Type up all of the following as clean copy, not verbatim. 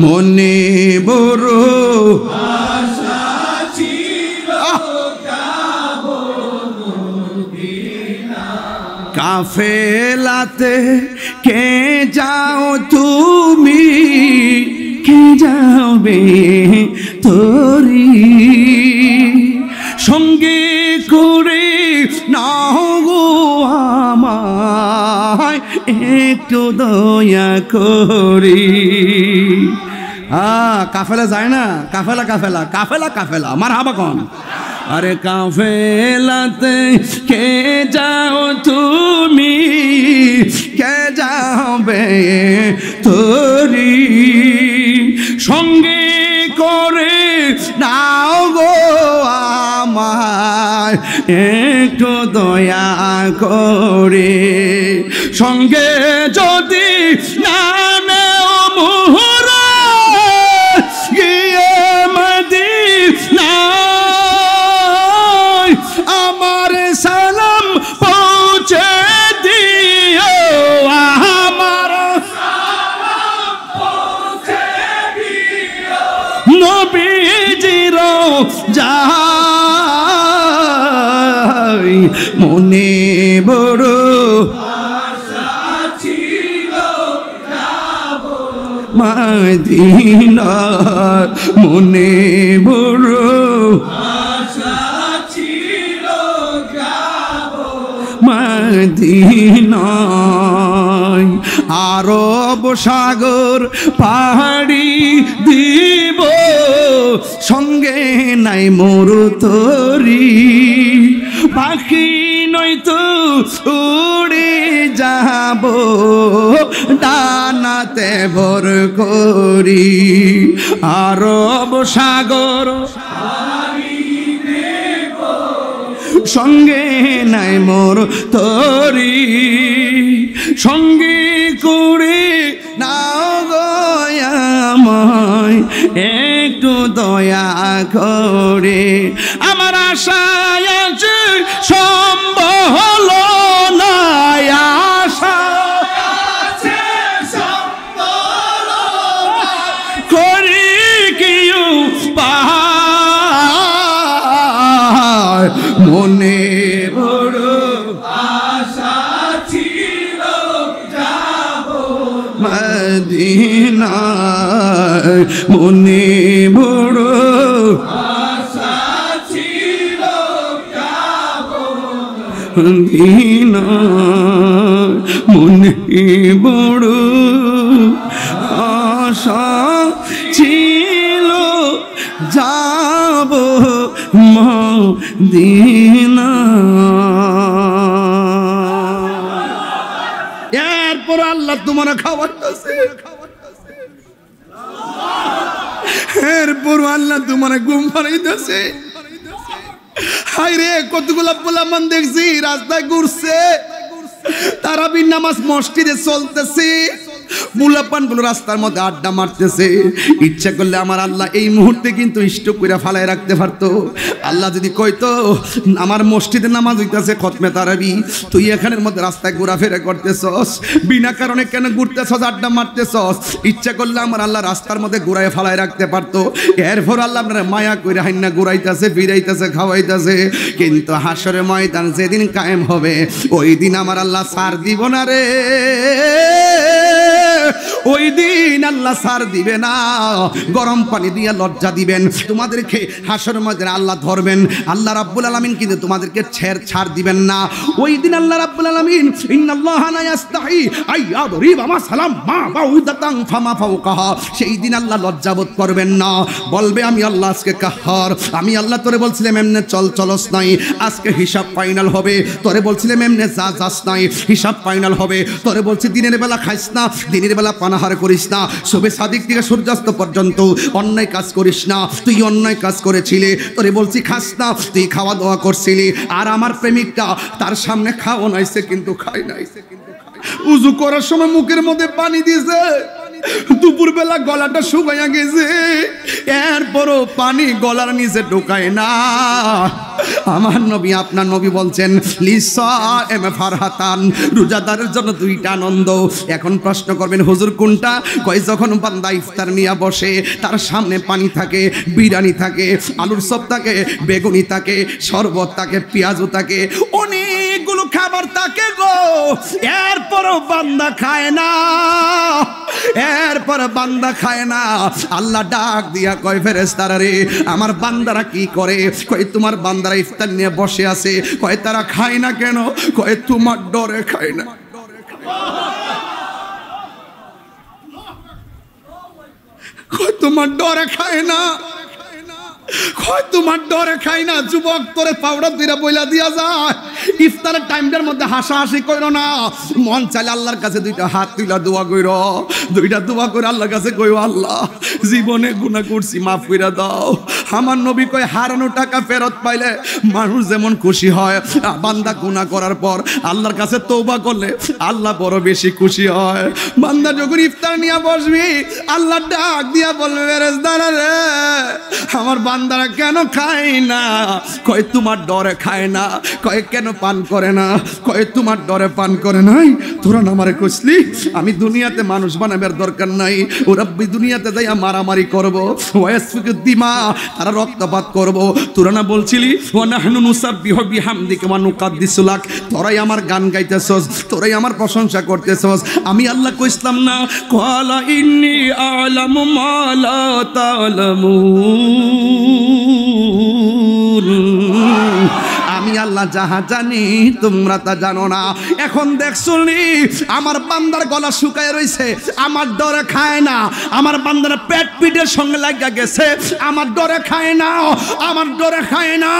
মনে বড় আশা ছিল যাব মদিনা। কাফেলাতে কে যাও তুমি, কে যাবে তোরি সঙ্গে করে নাও গো আমায় একটু দয়া করি। কাফেলা যায় না, কাফেলা কাফেলা কাফেলা কাফেলা আমার হাবা কন। আরে কাফেলাতে কে যাও তুমি, কে যাবে তোরি সঙ্গে করে নাও গো আমায় একটু দয়া করে। সঙ্গে যদি না নেও মোহরা গিয়ে মদিনায় আমার সালাম পৌঁছে দিও, আমার সালাম পৌঁছে দিও নবীজির যাই মনে বড় আশা ছিল যাব মদিনা, মনে বড় আশা ছিল যাব মদিনায়। আরব সাগর পাহাড়ি দিব সঙ্গে নাই মোর তরি, পাখি নয়তো উড়ে যাব ডানাতে ভর করি। আরব সাগর সঙ্গে নাই মোর তরি, সঙ্গে করে নাও গয়াময় একটু দয়া করে। আমার আশায় আছে সম্ভব হলো না, আশা আছে সম্বল করি কেউ পায় মনে বড় আশা ছিল যাব মদিনা, মনে বড় আশা ছিল যাব মদিনা, মনে বড় আশা ছিল যাব মদিনা। এরপর আল্লাহ তোমার খাওয়াইতেছে, এরপর আল্লাহ তোমার ঘুম পাড়াইতেছে। হাই রে কতগুলা পোলামান দেখছি রাস্তায় ঘুরছে, তারাবির নামাজ মসজিদে চলতেছে, মুলাপান গুলো রাস্তার মধ্যে আড্ডা মারতেছে। ইচ্ছা করলে আমার আল্লাহ এই মুহূর্তে কিন্তু স্টপ করে ফালায় রাখতে পারতো। আল্লাহ যদি কইতো আমার মসজিদে নামাজ হইতেছে খতমে তারাবি, তুই এখানের মধ্যে রাস্তায় ঘোরাফেরা করতেছস, বিনা কারণে কেন ঘুরতেছস, আড্ডা মারতেছস, ইচ্ছা করলে আমার আল্লাহ রাস্তার মধ্যে ঘুরায় ফালায় রাখতে পারতো। এরপর আল্লাহ আপনার মায়া করে হাইন্না ঘুরাইতেছে, ফিরাইতেছে, খাওয়াইতেছে। কিন্তু হাসরের ময়দান যেদিন কায়েম হবে ওই দিন আমার আল্লাহ ছাড় দিব না রে, ওই দিন আল্লাহ ছাড় দিবে না, গরম পানি দিয়ে লজ্জা দিবেন তোমাদেরকে। হাসরের ময়দানে আল্লাহ ধরবেন, আল্লাহ রাব্বুল আলামিন কিন্তু তোমাদেরকে ছাড় দিবেন না। ওই দিন আল্লাহ রাব্বুল আলামিন ইন্নাল্লাহা লা ইস্তাহি আইয়াদরিবা মাসালাম মা বাউদাতান ফামা ফাওকাহা, সেই দিন আল্লাহ লজ্জাবোধ করবেন না, বলবে আমি আল্লাহ আজকে কাহার, আমি আল্লাহ তোরে বলছিলাম এমনে চলস নাই, আজকে হিসাব ফাইনাল হবে, তোরে বলছিলাম এমনে যাস নাই, হিসাব ফাইনাল হবে, তোরে বলছি দিনের বেলা খাইস না, দিনের বেলা পানাহার করিস না, শুভে সাদিক থেকে সূর্যাস্ত পর্যন্ত অন্যায় কাজ করিস না, তুই অন্যায় কাজ করেছিলি, তোরে বলছি খাস না, তুই খাওয়া দাওয়া করছিলি। আর আমার প্রেমিকটা তার সামনে খাওয়া নাইছে কিন্তু খাই নাই, উজু করার সময় মুখের মধ্যে পানি দিয়েছে, দুপুরবেলা গলাটা শুকাইয়া গেছে, এরপরও পানি গলার নিচে ঢোকায় না। আমার নবী, আপনার নবী বলছেন লিসাইম ফারহাতান, রোজাদারের জন্য দুইটা আনন্দ। এখন প্রশ্ন করবেন হুজুর কোনটা? কয় যখন বান্দা ইফতার নিয়ে বসে, তার সামনে পানি থাকে, বিরিয়ানি থাকে, আলুর চপ থাকে, বেগুনি থাকে, শরবত থাকে, পেঁয়াজও থাকে, অনেকগুলো খাবার থাকে গো, এরপরও বান্দা খায় না, এরপর বান্দা খায় না। আল্লাহ ডাক দিয়া কয় ফেরেশতারা রে, আমার বান্দারা কি করে? কয় তোমার বান্দারা ইফতার নিয়ে বসে আছে, কয় তারা খায় না কেন? কয় তোমার ডরে খায় না। কয় তোমার ডরে খায় না, কয় তোমার ডরে খাই না। যুবক তোরে পাউডার দিরা বইলা দিয়া যায়, ইফতারের টাইমটার মধ্যে হাসাহাসি কইরো না। মন চাইলে আল্লাহর কাছে দুইটা হাত তুইলা দোয়া কইরো, দুইটা দোয়া করে আল্লাহর কাছে কইও আল্লাহ জীবনে গুনাহ করছি মাফ কইরা দাও। আমার নবী কয় হারানো টাকা ফেরত পাইলে মানুষ যেমন খুশি হয়, বান্দা গুনাহ করার পর আল্লাহর কাছে তওবা করলে আল্লাহ বড় বেশি খুশি হয়। বান্দা যখন ইফতার নিয়ে বসবি, আল্লাহ ডাক দিয়া বলবে ফেরেশতারা রে, আমার বান্দারা কেন খায় না? কয় তোমার ডরে খায় না। কয় কেন পান করে না? কয় তোমার ডরে পান করে নাই। তোরা না আমারে কইছলি আমি দুনিয়াতে মানুষ বানাবার দরকার নাই, ওরা দুনিয়াতে যাইয়া মারামারি করব, ওয়াসফিকু দিমা, তারা রক্তপাত করব। তোরা না বলছিলি ওয়া নাহনু নুসাব্বিহু বিহামদিকা ওয়া নুকাদ্দিসু লাক, তোরাই আমার গান গাইতেছস, তোরাই আমার প্রশংসা করতেছস। আমি আল্লাহ কইছলাম না ক্বালা ইন্নী আ'লামু মা লা তা'লামুন, আমি আল্লাহ যাহা জানি তোমরা তা জানো না। এখন দেখছনি আমার বান্দার গলা শুকায় রইছে, আমার ডরে খায় না। আমার বান্দার পেট পিঠের সঙ্গে লাগা গেছে, আমার ডরে খায় না, আমার ডরে খায় না।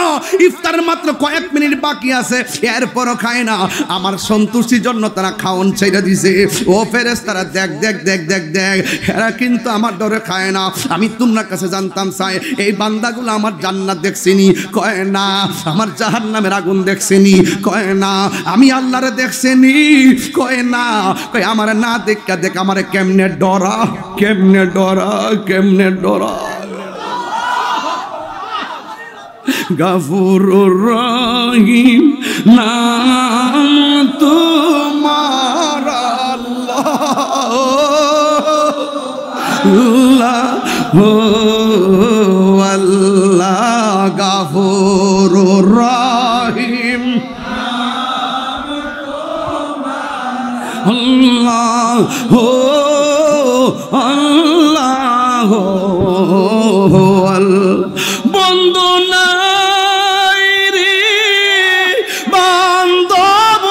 ইফতারের মাত্র কয়েক মিনিট বাকি আছে, এরপরও খায় না। আমার সন্তুষ্টির জন্য তারা খাওন ছেড়ে দিছে। ও ফেরেশতারা দেখ দেখ দেখ দেখ দেখ, এরা কিন্তু আমার ডরে খায় না। আমি তোমার কাছে জানতাম চাই এই বান্দাগুলো আমার জান্নাত দেখছিনি? কয় না। আমার জাহান্নামের আগুন দেখছিনি? কয় না। আমি আল্লাহরে দেখছিনি? কয় না। কয় আমার না দেখা দেখ আমারে কেমনে ডরা, কেমনে ডরা, কেমনে ডরা। গফুরুর রহিম নাম তোমার আল্লাহ, আল্লাহ গফুরুর রহিম, আল্লাহ আল্লাহ বন্ধু নাই রে বান্ধব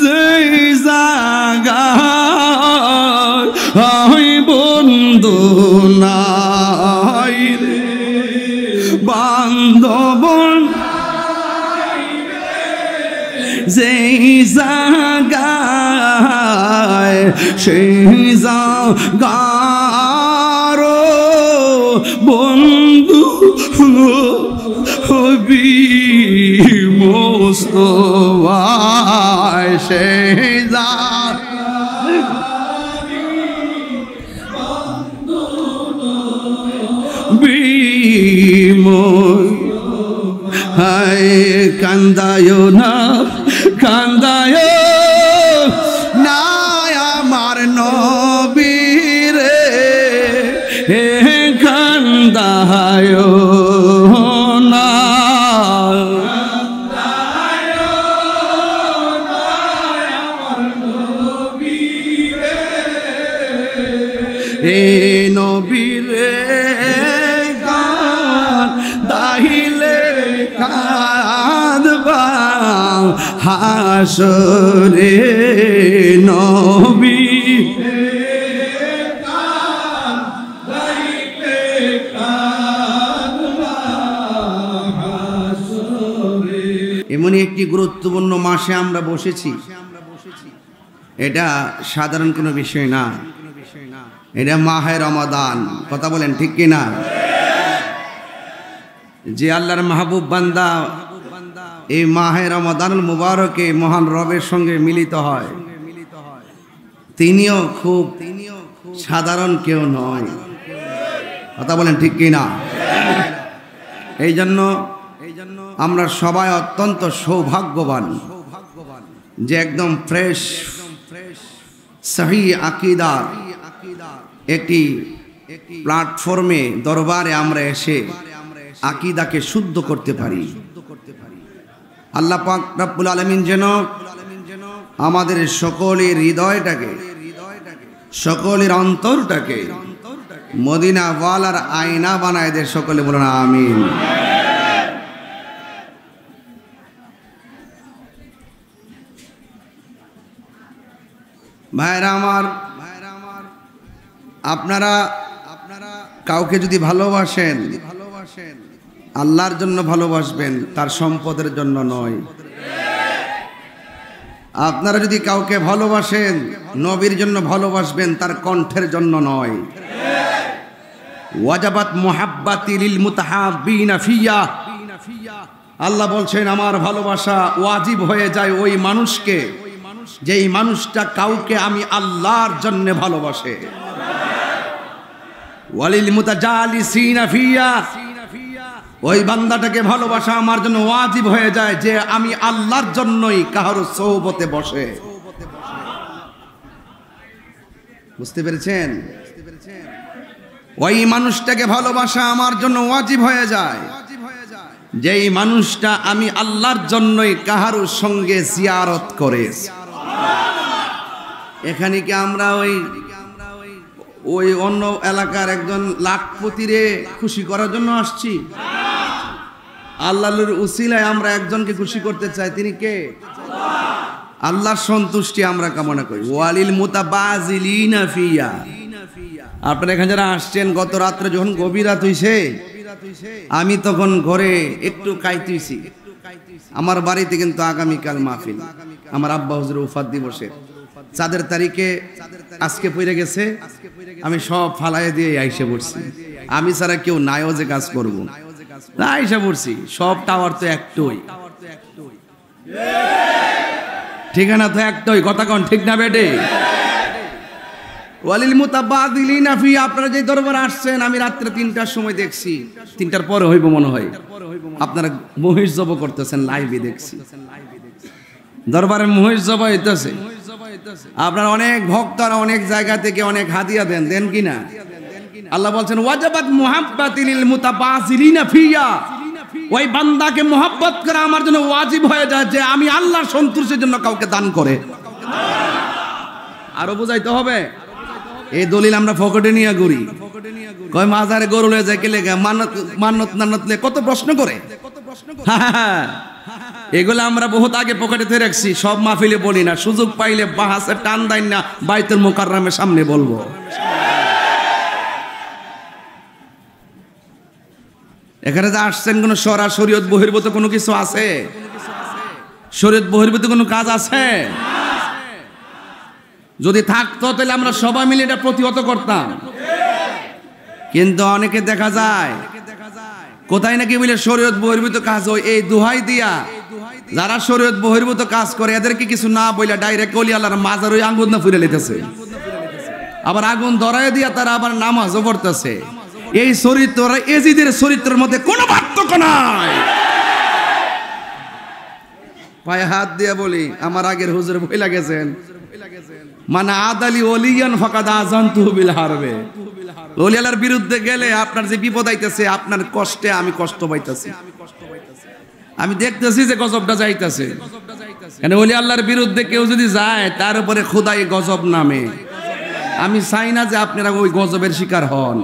যেই জায়গায় বন্ধু নাই রে বান্ধব, যেই জায়গায় সেই জায়গার বন্ধু হবি মোস্তফা, সেই হায় কান্দায় না, কান্দায় না আমার নবীরে, হে কান্দায় না, হে নবীরে দাহিলে কাঁদবা হাসরে নবী, এমনই একটি গুরুত্বপূর্ণ মাসে আমরা বসেছি। এটা সাধারণ কোনো বিষয় না, এটা মাহে রমাদান। কথা বলেন ঠিক কিনা? যে আল্লাহর মাহবুব বান্দা এই মাহে রমাদানুল মুবারকে মহান রবের সঙ্গে মিলিত হয়, তিনিও খুব সাধারণ কেউ নয়। কথা বলেন ঠিক কি না? এই জন্য আমরা সবাই অত্যন্ত সৌভাগ্যবান যে একদম ফ্রেশ সহি আকীদার একটি প্ল্যাটফর্মে দরবারে আমরা এসে আকীদাকে শুদ্ধ করতে পারি। আল্লাহ পাক রব্বুল আলামিন যেন আমাদের সকলের হৃদয়টাকে, সকলের অন্তরটাকে মদিনা ওয়ালার আয়না বানায় দেয়। সকলে বলুন আমিন। ভাইরা আমার, আপনারা কাউকে যদি ভালোবাসেন, আল্লাহর জন্য ভালোবাসবেন, তার সম্পদের জন্য নয়। আপনারা যদি কাউকে ভালোবাসেন, নবীর জন্য ভালোবাসবেন, তার কণ্ঠের জন্য নয়। ওয়াজাবাত মুহাব্বাতি লিল মুতাহাব্বিনা ফিয়া, আল্লাহ বলছেন আমার ভালোবাসা ওয়াজিব হয়ে যায় ওই মানুষকে যেই মানুষটা কাউকে আমি আল্লাহর জন্য ভালোবাসে। ওয়ালিল মুতাজালিসিনা ফিয়া, ওই বান্দাটাকে ভালোবাসা আমার জন্য ওয়াজিব হয়ে যায় যে আমি আল্লাহর জন্যই কারো সোহবতে বসে। বুঝতে পেরেছেন? ওই মানুষটাকে ভালোবাসা আমার জন্য ওয়াজিব হয়ে যায় যেই মানুষটা আমি আল্লাহর জন্যই কাহারো সঙ্গে জিয়ারত করে। এখানে কি আমরা ওই অন্য এলাকার একজন লাখপতিরে খুশি করার জন্য আসছি? আল্লাহর উসিলায় আমরা একজনকে খুশি করতে চাই। তিনি কে? আল্লাহর সন্তুষ্টি আমরা কামনা করি। ওয়ালিল মুতাবাজিলিনা ফিয়া, আপনারা এখানে যারা আসছেন, গত রাত্রে যখন গভীর রাত হইছে, আমি তখন ঘরে একটু কাইতেছি। আমার বাড়িতে কিন্তু আগামীকাল মাহফিল, আমার আব্বা হুজুরের উফাত দিবসে 4 তারিখে আজকে পড়ে গেছে। আমি সব ফালাইয়ে দিয়ে আইসে পড়ছি। আমি ছাড়া কেউ নাইও যে কাজ করব না, আইসে পড়ছি। সব টাওয়ার তো একটাই, ঠিকানা তো একটাই। কথা কন ঠিক না বেটে? ওয়ালিল মুতাবাদিলিনা ফি, আপনারা যে দরবারে আসছেন, আমি রাত্রে 3টার সময় দেখছি, 3টার পরে হইব মনে হয়, আপনারা মহিষ জব করতেছেন, লাইভে দেখছি। দরবারে মহিষ জব হইতেছে। আপনারা অনেক ভক্তরা অনেক জায়গা থেকে অনেক হাদিয়া দেন কি না? আল্লাহ বলছেন ওয়াজাবাত মুহাব্বাতি লিল মুতাবাজিলিনা ফিয়া, ওই বান্দাকে মোহাব্বত করা আমার জন্য ওয়াজিব হয়ে যায় যে আমি আল্লাহর সন্তুষ্টির জন্য কাউকে দান করে। আরো বুঝাইতে হবে। এই দলিল আমরা ফকটে নিয়ে ঘুরি, কয় মাজারে গরু লয়ে যায়, কে লেগে মান্নত নান্নত কত প্রশ্ন করে। এগুলো আমরা বহুত আগে পকেটে ধরে রাখছি, সব মাহফিলে বলি না। সুযোগ পাইলে বাহাসে টান দেন না, বাইতুল মুকাররমের সামনে বলবো। এখানে যে আসছেন, কোন শরীয়ত বহির্ভূত কোনো কিছু আছে? শরীয়ত বহির্ভূত কোনো কাজ আছে? যদি থাকতো তাহলে আমরা সবাই মিলে এটা প্রতিহত করতাম। কিন্তু অনেকে দেখা যায় কোথায় নাকি বলে শরীয়ত বহির্ভূত কাজ হয়, এই দোহাই দিয়া যারা শরীয়ত বহির্ভূত কাজ করে এদেরকে কিছু না বইলা ডাইরেক্ট ওলি আল্লাহর মাজার ওই আগুন না ফুরে লেতেছে, আবার আগুন ধরায় দিয়া তারা আবার নামাজও পড়তেছে। এই চরিত্র এজিদের চরিত্রের মধ্যে কোনো পার্থক্য নাই। পায়ে হাত দিয়া বলি, আমার আগের হুজুর বই লাগেছেন, মানে আদালি ওলিয়ান ফাকাদ আযানতুহু বিল হারবে। ওলি আল্লাহর বিরুদ্ধে গেলে আপনার যে বিপদ আইতেছে, আপনার কষ্টে আমি কষ্ট পাইতেছি। আমি দেখতেছি যে গজবটা যাইতেছে। কেন ওলি আল্লাহর বিরুদ্ধে কেউ যদি যায়, তার উপরে খোদাই গজব নামে। আমি চাই না যে আপনারা ওই গজবের শিকার হন।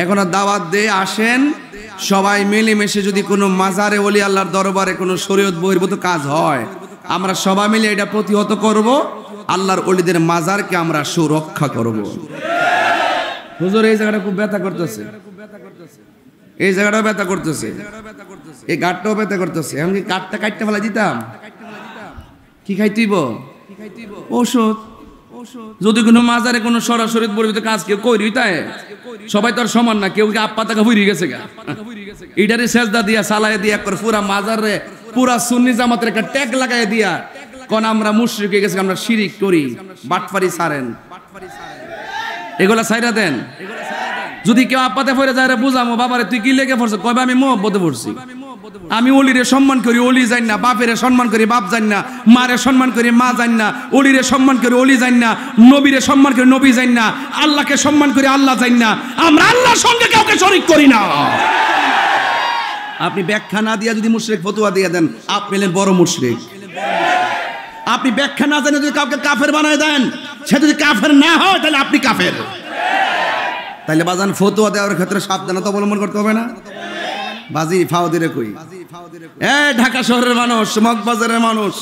এখন দাওয়াত দিয়ে আসেন, সবাই মিলেমিশে যদি কোনো মাজারে ওলি আল্লাহর দরবারে কোনো শরীয়ত বহির্ভূত কাজ হয়, আমরা সবাই মিলে এটা প্রতিহত করব। আল্লাহর ওলিদের মাজারকে আমরা সুরক্ষা করব। হুজুর এই জায়গাটা খুব ব্যথা করতেছে, এই জায়গাটাও ব্যথা করতেছে, এই গাঁটটাও ব্যথা করতেছে। এখন কি গাঁটটা কাটতে ফেলা দিতাম? কি খাইতেইব? ওষুধ। যদি কোনো মাজারে কোনো সরাসরি বলবি তো কাজ কেউ করি, তাই সবাই তো আর সমান না। কেউ আপ্পা টাকা ফুরিয়ে গেছে গা, এটারে সেজদা দিয়া সালাই দিয়া করে পুরা মাজারে পুরা সুন্নি জামাতের একটা ট্যাগ লাগাই দিয়া কোন আমরা মুশরিক হয়ে গেছি, আমরা শিরিক করি, বাটপারি ছাড়েন, এগুলা ছাইরা দেন। যদি কেউ আপাতে পড়ে যায় বুঝামো, বাবারে তুই কি লেগে পড়ছ, কবে আমি মোহব্বতে পড়ছি, আমি অলিরে সম্মান করি, অলি জান না, বাপেরে সম্মান করি, বাপ জান না, মারে সম্মান করি, মা জান না, অলিরে সম্মান করি, অলি জান না, নবীরে সম্মান করি, নবী জান না, আল্লাহকে সম্মান করি, আল্লাহ জান না, আমরা আল্লাহর সঙ্গে কাউকে শরীক করি না। আপনি ব্যাখ্যা না দিয়া যদি মুশরিক ফতোয়া দিয়ে দেন, আপনি হলেন বড় মুশরিক। আপনি ব্যাখ্যা না জানে যদি কাউকে কাফের বানায় দেন, সে যদি কাফের না হয় তাহলে আপনি কাফের। তাইলে বাজান ফতোয়া দেওয়ার ক্ষেত্রে সাবধানতা অবলম্বন করতে হবে না? বাজি ফাও দিরে কই, ঢাকা শহরের মানুষ, মগবাজারের মানুষ,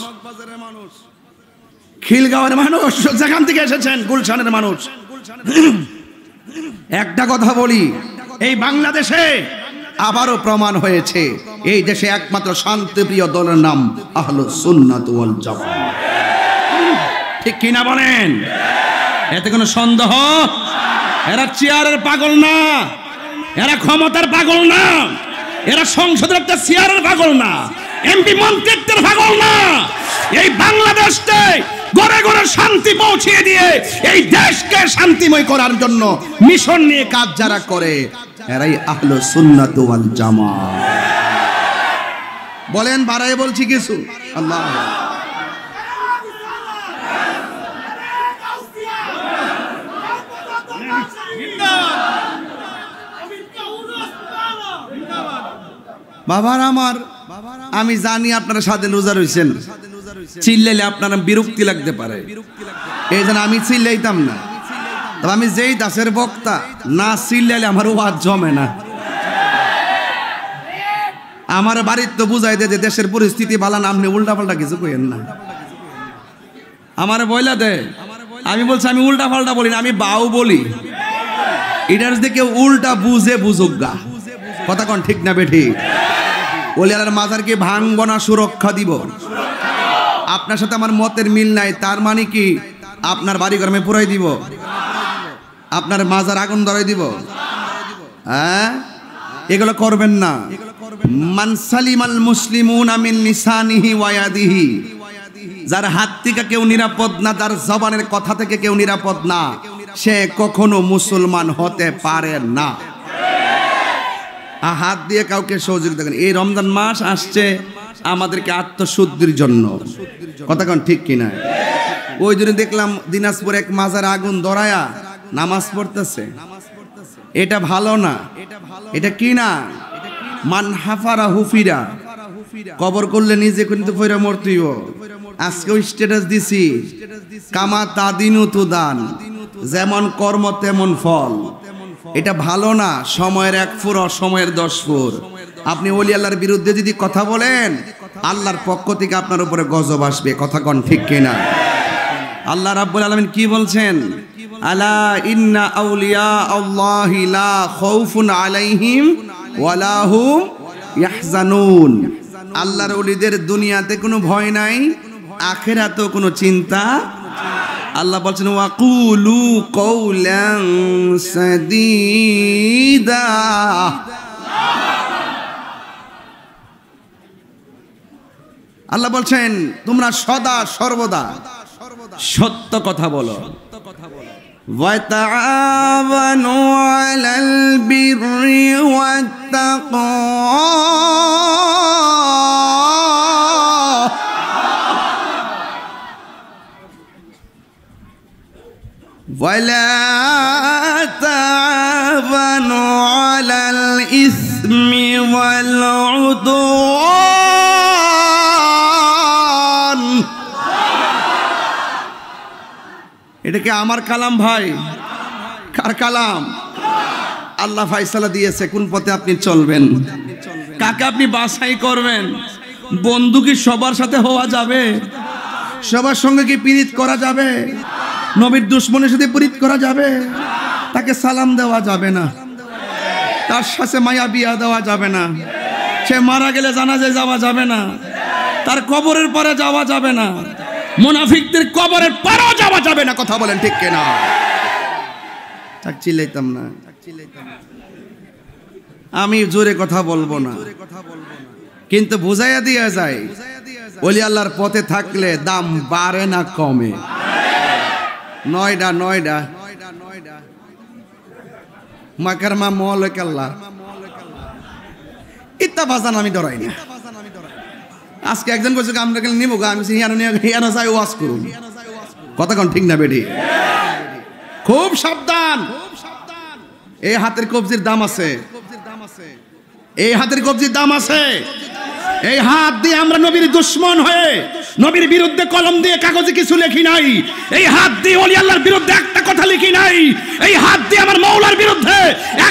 খিলগাঁওয়ের মানুষ, যেখান থেকে এসেছেন, গুলশানের মানুষ, একটা কথা বলি, এই বাংলাদেশে আবারও প্রমাণ হয়েছে এই দেশে একমাত্র শান্তিপ্রিয় দলের নাম আহলুস সুন্নাত ওয়াল জামাত। ঠিক কিনা বলেন? এতে কোনো সন্দেহ? এরা চেয়ারের পাগল না, এরা ক্ষমতার পাগল না, এরা সংসদের একটা চেয়ারের পাগল না, এমপি মন্ত্রিত্বের পাগল না। এই বাংলাদেশকে ঘরে ঘরে শান্তি পৌঁছিয়ে দিয়ে এই দেশকে শান্তিময় করার জন্য মিশন নিয়ে কাজ যারা করে, এরাই আহলুস সুন্নাত ওয়াল জামাত। বলেন, বাড়াই বলছি কিছু? আল্লাহ বাবার আমার, আমি জানি আপনারা সাথে রোজা রয়েছেন, চিল্লাইলে আপনারা বিরক্তি লাগতে পারে, এই জন্য আমি চিল্লাইতাম না। তবে আমি যেই দাসের বক্তা, না চিল্লাইলে আমার ওয়াজ জমে না। আমার বাড়ির তো বুঝাই দে যে দেশের পরিস্থিতি ভালো না, আপনি উল্টা পাল্টা কিছু কইেন না। আমার বইলা দে, আমি বলছি আমি উল্টা পাল্টা বলি না, আমি বাউ বলি। এটার যদি কেউ উল্টা বুঝে বুঝুক গা, কথা কোন ঠিক না বেঠি? ওলিয়ার মাজারকে ভাঙবো না, সুরক্ষা দিব। আপনার সাথে আমার মতের মিল নাই, তার মানে কি আপনার বাড়ি ঘরে পুরাই দিব, আপনার মাজার আগুন ধরাই দিব? হ্যাঁ, এগুলো করবেন না। মান সালিমাল মুসলিমুনা মিন লিসানিহি ওয়া ইয়াদিহি, যার হাত থেকে কেউ নিরাপদ না, যার জবানের কথা থেকে কেউ নিরাপদ না, সে কখনো মুসলমান হতে পারে না। হাত দিয়ে কাউকে সহযোগিতা করেন। এই রমজান মাস আসছে আমাদেরকে আত্মশুদ্ধির জন্য, কথা কোন ঠিক কিনা? ওই জন্য দেখলাম দিনাজপুর এক মাজার আগুন ধরায়া নামাজ পড়তেছে, এটা ভালো না। এটা কি না? মান হাফারা হুফিরা, কবর করলে নিজে কিন্তু ফইরা মরতেইব। আজকেও স্ট্যাটাস দিছি, কামা তাদিনু তুদান, যেমন কর্ম তেমন ফল। এটা ভালো না। সময়ের 1 ফুর, অসময়ের 10 ফুর। আপনি ওলি আল্লাহর বিরুদ্ধে যদি কথা বলেন, আল্লাহর পক্ষ থেকে আপনার উপরে গজব আসবে, কথা কোন ঠিক কিনা? আল্লাহ রাব্বুল আলামিন কি বলছেন? আলা ইন্না আউলিয়া আল্লাহি লা খাউফুন আলাইহিম ওয়া লা হুম ইয়াহজানুন। আল্লাহর ওলিদের দুনিয়াতে কোনো ভয় নাই, আখিরাতেও কোনো চিন্তা। আল্লাহ বলছেন ওয়াকুলু কওলান সাদীদা। আল্লাহ বলছেন তোমরা সদা সর্বদা সত্য কথা বলো। ওয়াতাআওয়ানু আলাল বিররি ওয়াত তাকওয়া, ওয়ালা তাআওয়ানু আলাল ইসমি ওয়াল উদওয়ান। এটা কি আমার কালাম ভাই? কার কালাম? আল্লাহ ফয়সালা দিয়েছে কোন পথে আপনি চলবেন, কাকে আপনি বাছাই করবেন। বন্ধু কি সবার সাথে হওয়া যাবে? সবার সঙ্গে কি পীড়িত করা যাবে? নবীর দুশ্মনের সাথে পীড়িত করা যাবে? তাকে সালাম দেওয়া যাবে না, তার সাথে মায়া বিয়া দেওয়া যাবে না, সে মারা গেলে জানাজায় যাওয়া যাবে না, তার কবরের পরে যাওয়া যাবে না, মুনাফিকদের কবরের পরেও যাওয়া যাবে না। কথা বলেন ঠিক কিনা? তাক চিল্লাইতাম না, আমি জোরে কথা বলবো না, কিন্তু বুঝাইয়া দিয়া যায় ওলি আল্লাহর পথে থাকলে দাম বাড়ে না কমে? নয়ডা মাকারমা মৌলিকাল্লাহ ইত্তা বাজান আমি ডরাই না। আজকে একজন বলছে আমরা গেলে নিবো আমি চাই ওয়াজ করুন, কথা কোন ঠিক না বেটি? খুব সাবধান, এই হাতের কবজির দাম আছে, এই হাতের কবজির দাম আছে। এই হাত দিয়ে আমরা নবীর দুশ্মন হয়ে নবীর বিরুদ্ধে কলম দিয়ে কাগজে কিছু লিখি নাই। এই হাত দিয়ে ওলি আল্লাহর বিরুদ্ধে একটা কথা লিখি নাই। এই হাত দিয়ে আমার মাওলার বিরুদ্ধে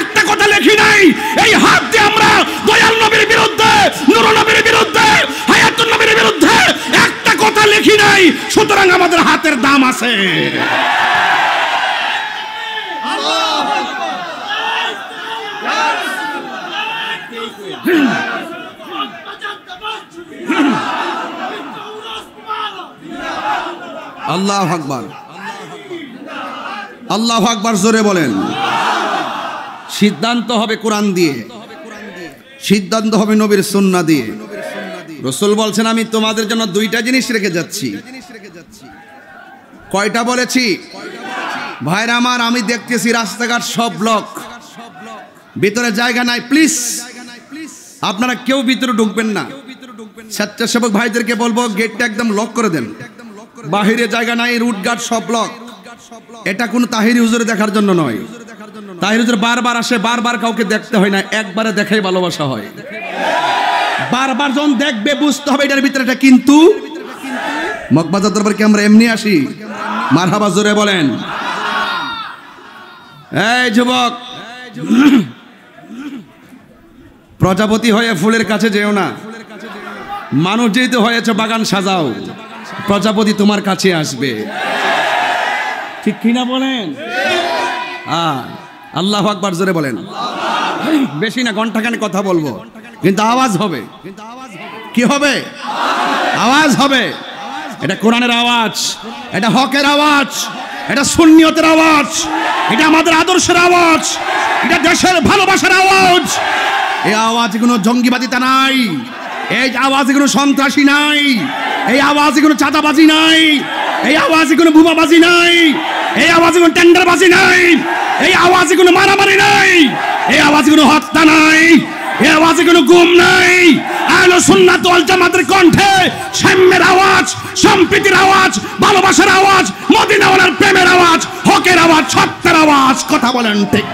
একটা কথা লিখি নাই। এই হাত দিয়ে আমরা দয়াল নবীর বিরুদ্ধে, নূর নবীর বিরুদ্ধে, হায়াতুন নবীর বিরুদ্ধে একটা কথা লিখি নাই। সুতরাং আমাদের হাতের দাম আছে। আল্লাহু আকবার, আল্লাহু আকবার জোরে বলেন। সিদ্ধান্ত হবে কোরআন দিয়ে, সিদ্ধান্ত হবে নবীর সুন্নাহ দিয়ে। রাসূল বলছেন আমি তোমাদের জন্য দুইটা জিনিস রেখে যাচ্ছি। কয়টা বলেছি ভাইরা আমার? আমি দেখতেছি রাস্তাঘাট সব ব্লক, ভিতরে জায়গা নাই। প্লিজ আপনারা কেউ ভিতরে ঢুকবেন না। স্বেচ্ছাসেবক ভাইদেরকে বলবো গেটটা একদম লক করে দেন, বাহিরে জায়গা নাই, রুটঘাট সব ব্লক। এটা কোনো তাহিরি হুজুরে দেখার জন্য নয়। তাহিরি হুজুর বারবার আসে, বারবার কাউকে দেখতে হয় না, একবারে দেখাই ভালোবাসা হয়। বারবার যখন দেখবে বুঝতে হবে এটার ভিতরে এটা কিন্তু। মগবাজার দরবার কি আমরা এমনি আসি? মারহাবা জোরে বলেন। এই যুবক, প্রজাপতি হয়ে ফুলের কাছে যেও না। মানুষ যেহেতু হয়েছে বাগান সাজাও, প্রজাপতি তোমার কাছে আসবে। ঠিক কিনা বলেন? আল্লাহু আকবার জোরে বলেন। বেশি না, ঘন্টাখানে কথা বলবো, কিন্তু আওয়াজ হবে। কি হবে? আওয়াজ হবে। এটা কোরআনের আওয়াজ, এটা হকের আওয়াজ, এটা সুন্নিয়তের আওয়াজ, এটা আমাদের আদর্শের আওয়াজ, এটা দেশের ভালোবাসার আওয়াজ। এই আওয়াজে কোনো জঙ্গিবাদিতা নাই, এই আওয়াজে কোনো সন্ত্রাসী নাই, এই আওয়াজে কোনো চাঁদাবাজি নাই, এই আওয়াজে কোনো বোমাবাজি নাই, এই আওয়াজে কোনো টেন্ডারবাজি নাই, এই আওয়াজে কোনো মারামারি নাই, এই আওয়াজে কোনো হত্যা নাই, এই আওয়াজে কোনো গুম নাই। আহলে সুন্নাত ওয়াল জামাতের কণ্ঠে সাম্যের আওয়াজ, সম্প্রীতির আওয়াজ, ভালোবাসার আওয়াজ, মদিনাওয়ালার প্রেমের আওয়াজ, হকের আওয়াজ, সত্যের আওয়াজ। কথা বলেন ঠিক?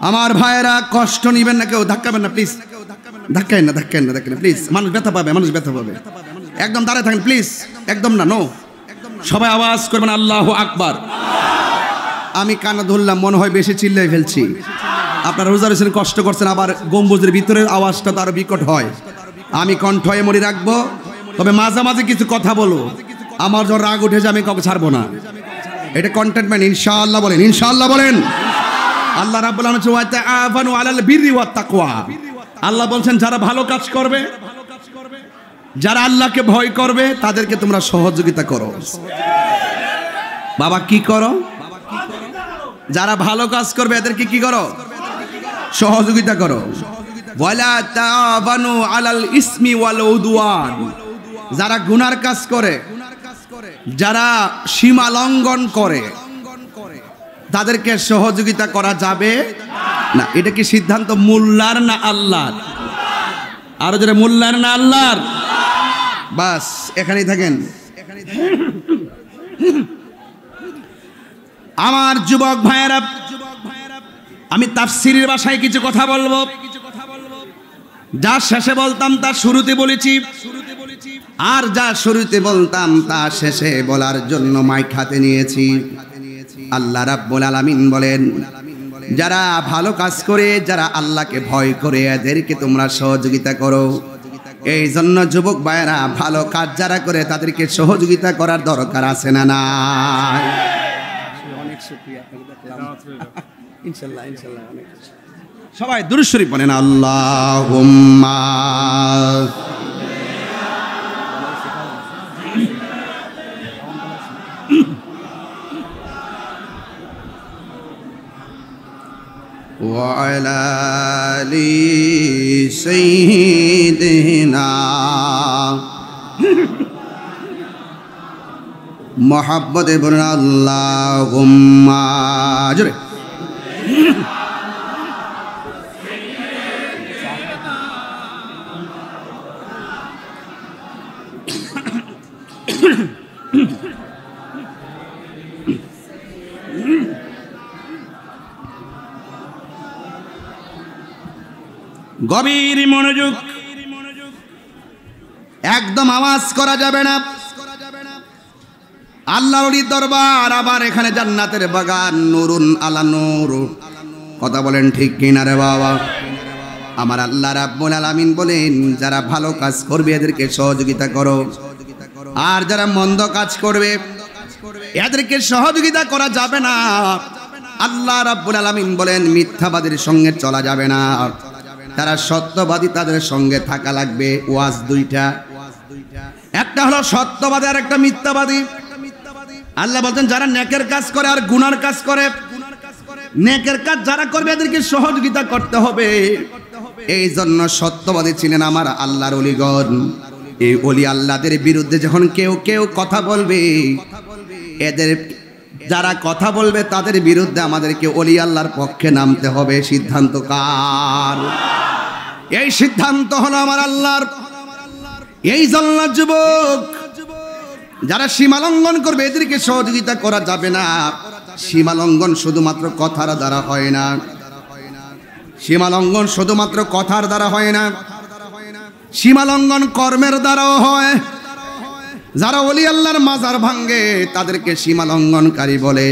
আমার ভাইয়েরা কষ্ট নিবেন না, কেউ ধাক্কাবেন না প্লিজ, ধাক্কাবেন না প্লিজ। মানুষ ব্যথা পাবে, একদম দাঁড়ায় থাকেন প্লিজ, একদম না, নো। সবাই আওয়াজ করবেন আল্লাহু আকবার। আমি কানা ধরলাম, মনে হয় বেশি চিল্লাই ফেলছি। আপনারা রোজা রয়েছেন, কষ্ট করছেন, আবার গম্বুজের ভিতরের আওয়াজটা তো আরো বিকট হয়। আমি কণ্ঠ এমনি রাখবো, তবে মাঝে মাঝে কিছু কথা বলবো। আমার যখন রাগ উঠে যায় আমি কাউকে ছাড়বো না। এটা কন্টেন্টমেন্ট। ইনশাআল্লাহ বলেন, ইনশাআল্লাহ বলেন। আল্লাহ রাব্বুল আলামিন ওয়া তাআওয়ানু আলাল বিররি ওয়াত তাকওয়া। আল্লাহ বলছেন যারা ভালো কাজ করবে, যারা আল্লাহকে ভয় করবে, তাদেরকে তোমরা সহযোগিতা করো। বাবা কি করো? যারা ভালো কাজ করবে এদেরকে কি করো? সহযোগিতা করো। ওয়ালা তাআওয়ানু আলাল ইসমি ওয়াল উদওয়ান। যারা গুনার কাজ করে, যারা সীমা লঙ্ঘন করে, তাদেরকে সহযোগিতা করা যাবে না। এটা কি সিদ্ধান্ত মোল্লার না আল্লাহর? আরো যারা মোল্লার না আল্লাহর? বাস এখানেই থাকেন। আমার যুবক ভাইয়েরা, আমি তাফসীরের ভাষায় কিছু কথা বলবো। যা শেষে বলতাম তা শুরুতে বলেছি, আর যা শুরুতে বলতাম তা শেষে বলার জন্য মাইক হাতে নিয়েছি। আল্লাহ রাব্বুল আলামিন বলেন, যারা ভালো কাজ করে, যারা আল্লাহকে ভয় করে, এদেরকে তোমরা সহযোগিতা করো। এই জন্য যুবক ভাইয়েরা, ভালো কাজ যারা করে তাদেরকে সহযোগিতা করার দরকার আছে না নাই? অনেক শুকরিয়া, ইনশাআল্লাহ ইনশাআল্লাহ। সবাই দুরূদ শরীফ পড়েন। আল্লাহুম্মা وعلى آل سيدنا محبت بن اللهم جرے গভীর মনোযোগ, একদম আওয়াজ করা যাবে না। আল্লাহর ওলি দরবার, আবার এখানে জান্নাতের বাগান, নুরুন আলা নূর। কথা বলেন ঠিক কিনা রে বাবা? আমার আল্লাহ রাব্বুল আলামিন বলেন, যারা ভালো কাজ করবে এদেরকে সহযোগিতা করো, আর যারা মন্দ কাজ করবে এদেরকে সহযোগিতা করা যাবে না। আল্লাহ রাব্বুল আলামিন বলেন, মিথ্যাবাদীর সঙ্গে চলা যাবে না, তারা সত্যবাদী, তাদের সঙ্গে থাকা লাগবে। ওয়াজ দুইটা, একটা হলো সত্যবাদী আর একটা মিথ্যাবাদী। আল্লাহ বলতেন, যারা নেকের কাজ করে আর গুনার কাজ করে, নেকের কাজ যারা করবে এদেরকে সহযোগিতা করতে হবে। এই জন্য সত্যবাদী ছিলেন আমার আল্লাহর ওলিগণ। এই ওলি আল্লাহদের বিরুদ্ধে যখন কেউ কেউ কথা বলবে, এদের যারা কথা বলবে তাদের বিরুদ্ধে আমাদেরকে ওলি আল্লাহর পক্ষে নামতে হবে। সিদ্ধান্ত কার? এই সিদ্ধান্ত হলো আমার আল্লাহর। এই জন্য যুবক, যারা সীমা লঙ্ঘন করবে এদেরকে সহযোগিতা করা যাবে না। সীমা লঙ্ঘন শুধুমাত্র কথার দ্বারা হয় না, সীমা লঙ্ঘন শুধুমাত্র কথার দ্বারা হয় না, সীমা লঙ্ঘন কর্মের দ্বারাও হয়। যারা ওলি আল্লাহর মাজার ভাঙ্গে তাদেরকে সীমা লঙ্ঘনকারী বলে।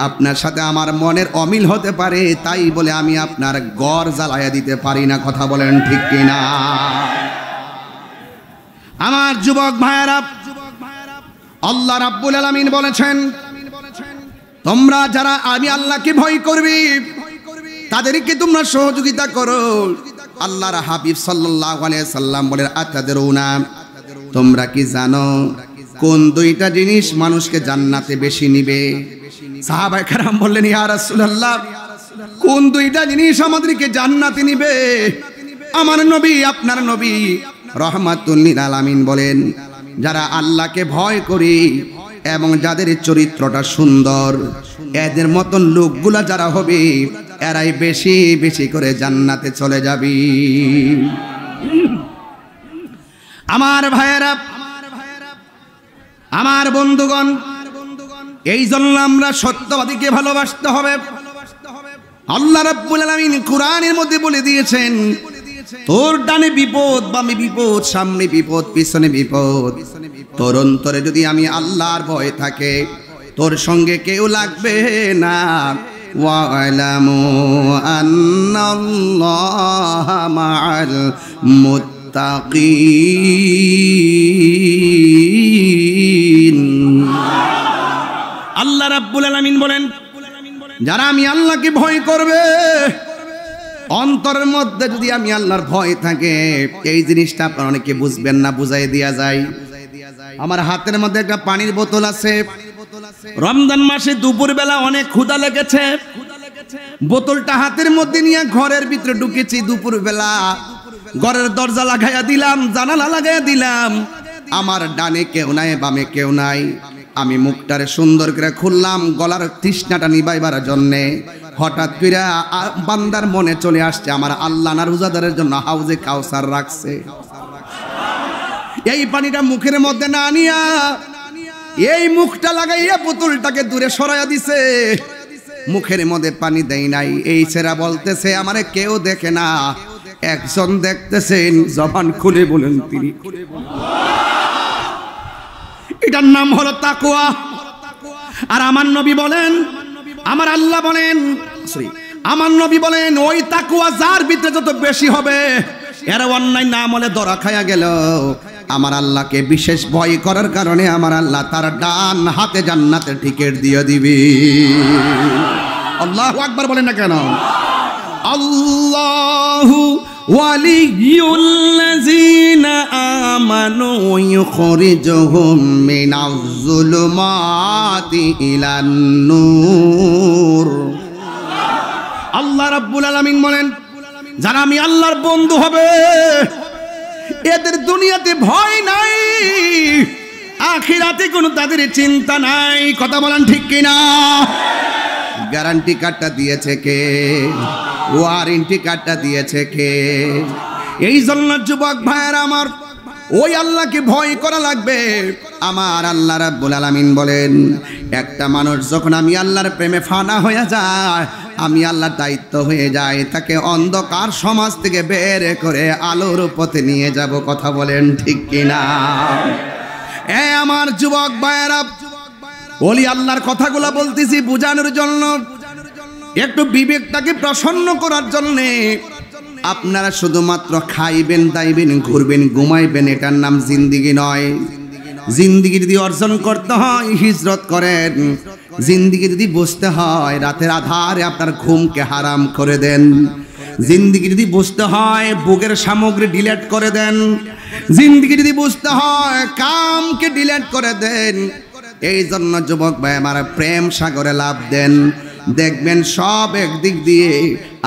আপনার সাথে আমার মনের অমিল হতে পারে, তাই বলে আমি আপনার ঘর জ্বালাইয়া দিতে পারি না। কথা বলেন ঠিক কিনা? আমার যুবক ভাইয়েরা, আল্লাহ রাব্বুল আলামিন বলেছেন, তোমরা যারা আমি আল্লাহকে ভয় করবি তাদেরকে তোমরা সহযোগিতা করো। আল্লাহর হাবিব সাল্লাল্লাহু আলাইহি সাল্লাম বলেন, আতাদরুনা, তোমরা কি জানো কোন দুইটা জিনিস মানুষকে জান্নাতে বেশি নিবে? সাহাবায়ে কেরাম বললেন, ইয়া রাসূলুল্লাহ, কোন দুইটা জিনিস আমাদেরকে জান্নাতে নিবে? আমার নবী, আপনার নবী রাহমাতুল লিল আলামিন বলেন, যারা আল্লাহকে ভয় করি এবং যাদের চরিত্রটা সুন্দর, এদের মতন লোকগুলা যারা হবে এরাই বেশি বেশি করে জান্নাতে চলে যাবে। আমার ভাইয়েরা, আমার বন্ধুগণ, এই জন্য আমরা সত্যবাদীকে ভালোবাসতে হবে। আল্লাহ রাব্বুল আলামিন কোরআনের মধ্যে বলে দিয়েছেন, তোর ডানে বিপদ, বামে বিপদ, সামনে বিপদ, পিছনে বিপদ, তোর অন্তরে যদি আমি আল্লাহর ভয় থাকে, তোর সঙ্গে কেউ লাগবে না। ওয়ালামু আন্নাল্লাহা মাআল মুত্তাকিন। আল্লাহ রাব্বুল আলামিন বলেন, যারা আমি আল্লাহকে ভয় করবে, অন্তরের মধ্যে যদি আমি আল্লাহর ভয় থাকে, এই জিনিসটা আপনারা অনেকে বুঝবেন না, বুঝাই দেয়া যায়। আমার হাতের মধ্যে একটা পানির বোতল আছে। রমজান মাসে দুপুর বেলা অনেক ক্ষুধা লেগেছে, বোতলটা হাতের মধ্যে নিয়ে ঘরের ভিতরে ঢুকেছি। দুপুর বেলা ঘরের দরজা লাগাইয়া দিলাম, জানালা লাগাইয়া দিলাম, আমার ডানে কেউ নাই, বামে কেউ নাই। আমি মুখটারে সুন্দর করে খুললাম গলার তৃষ্ণাটা নিবাইবার জন্যে। হঠাৎ করে বান্দার মনে চলে আসছে, আমার আল্লাহ না রোজাদারের জন্য হাউজে কাউসার রাখছে। এই পানিটা মুখের মধ্যে না নিয়া এই মুখটা লাগাইয়া বোতলটাকে দূরে সরাইয়া দিছে। মুখের মধ্যে পানি দেই নাই। এই ছেড়া বলতেছে, আমারে কেউ দেখে না, একজন দেখতেছেন, জবান খুলে বলেন তিনি। এটার নাম হলো তাকওয়া। আর আমার নবী বলেন, আমার আল্লাহ বলেন, আমার নবী বলেন, ওই তাকওয়া যার ভিতরে যত বেশি হবে, এর অন্যায় নাম হলে ধরা খায়া গেল। আমার আল্লাহকে বিশেষ ভয় করার কারণে আমার আল্লাহ তার ডান হাতে জান্নাতের টিকিট দিয়ে দিবে। আল্লাহু আকবার বলেন না কেন? আল্লাহু ওয়ালিয়ুল্লাযীনা আমানু ইউখরিজুহুম মিনাজ-যুলুমাতি ইলান-নূর। আল্লাহ রাব্বুল আলামিন বলেন, যারা আমি আল্লাহর বন্ধু হবে এদের দুনিয়াতে ভয় নাই, আখিরাতে কোনো তাদের চিন্তা নাই। কথা বলেন ঠিক কিনা? গ্যারান্টি কার্ডটা দিয়েছে কে? ওয়ারেন্টি কার্ডটা দিয়েছে কে? এই জন্য যুবক ভাইয়েরা আমার, ওই আল্লাহকে ভয় করা লাগবে। আমার আল্লাহ রাব্বুল আলামিন বলেন, একটা মানুষ যখন আমি আল্লাহর প্রেমে ফানা হয়ে যায়, আমি আল্লাহর দায়িত্ব হয়ে যায়, তাকে অন্ধকার সমাজ থেকে বের করে আলোর পথে নিয়ে যাব। কথা বলেন ঠিক কিনা? আমার যুবক ভাইয়েরা, ওলি আল্লাহর কথাগুলো বলতেছি বোঝানোর জন্য, একটু বিবেকটাকে প্রসন্ন করার জন্যে। আপনারা শুধুমাত্র খাইবেন, দাইবেন, ঘুরবেন, ঘুমাইবেন, এটার নাম জিন্দিগি নয়। জিন্দিগি যদি অর্জন করতে হয় হিজরত করেন। জিন্দিগি যদি বুঝতে হয় রাতের আধারে আপনার ঘুমকে হারাম করে দেন। জিন্দিগি যদি বুঝতে হয় বুকের সামগ্রী ডিলিট করে দেন। জিন্দিগি যদি বুঝতে হয় কামকে ডিলিট করে দেন। এই জন্য যুবক ভাই আমার, প্রেম সাগরে লাভ দেন, দেখবেন সব একদিক দিয়ে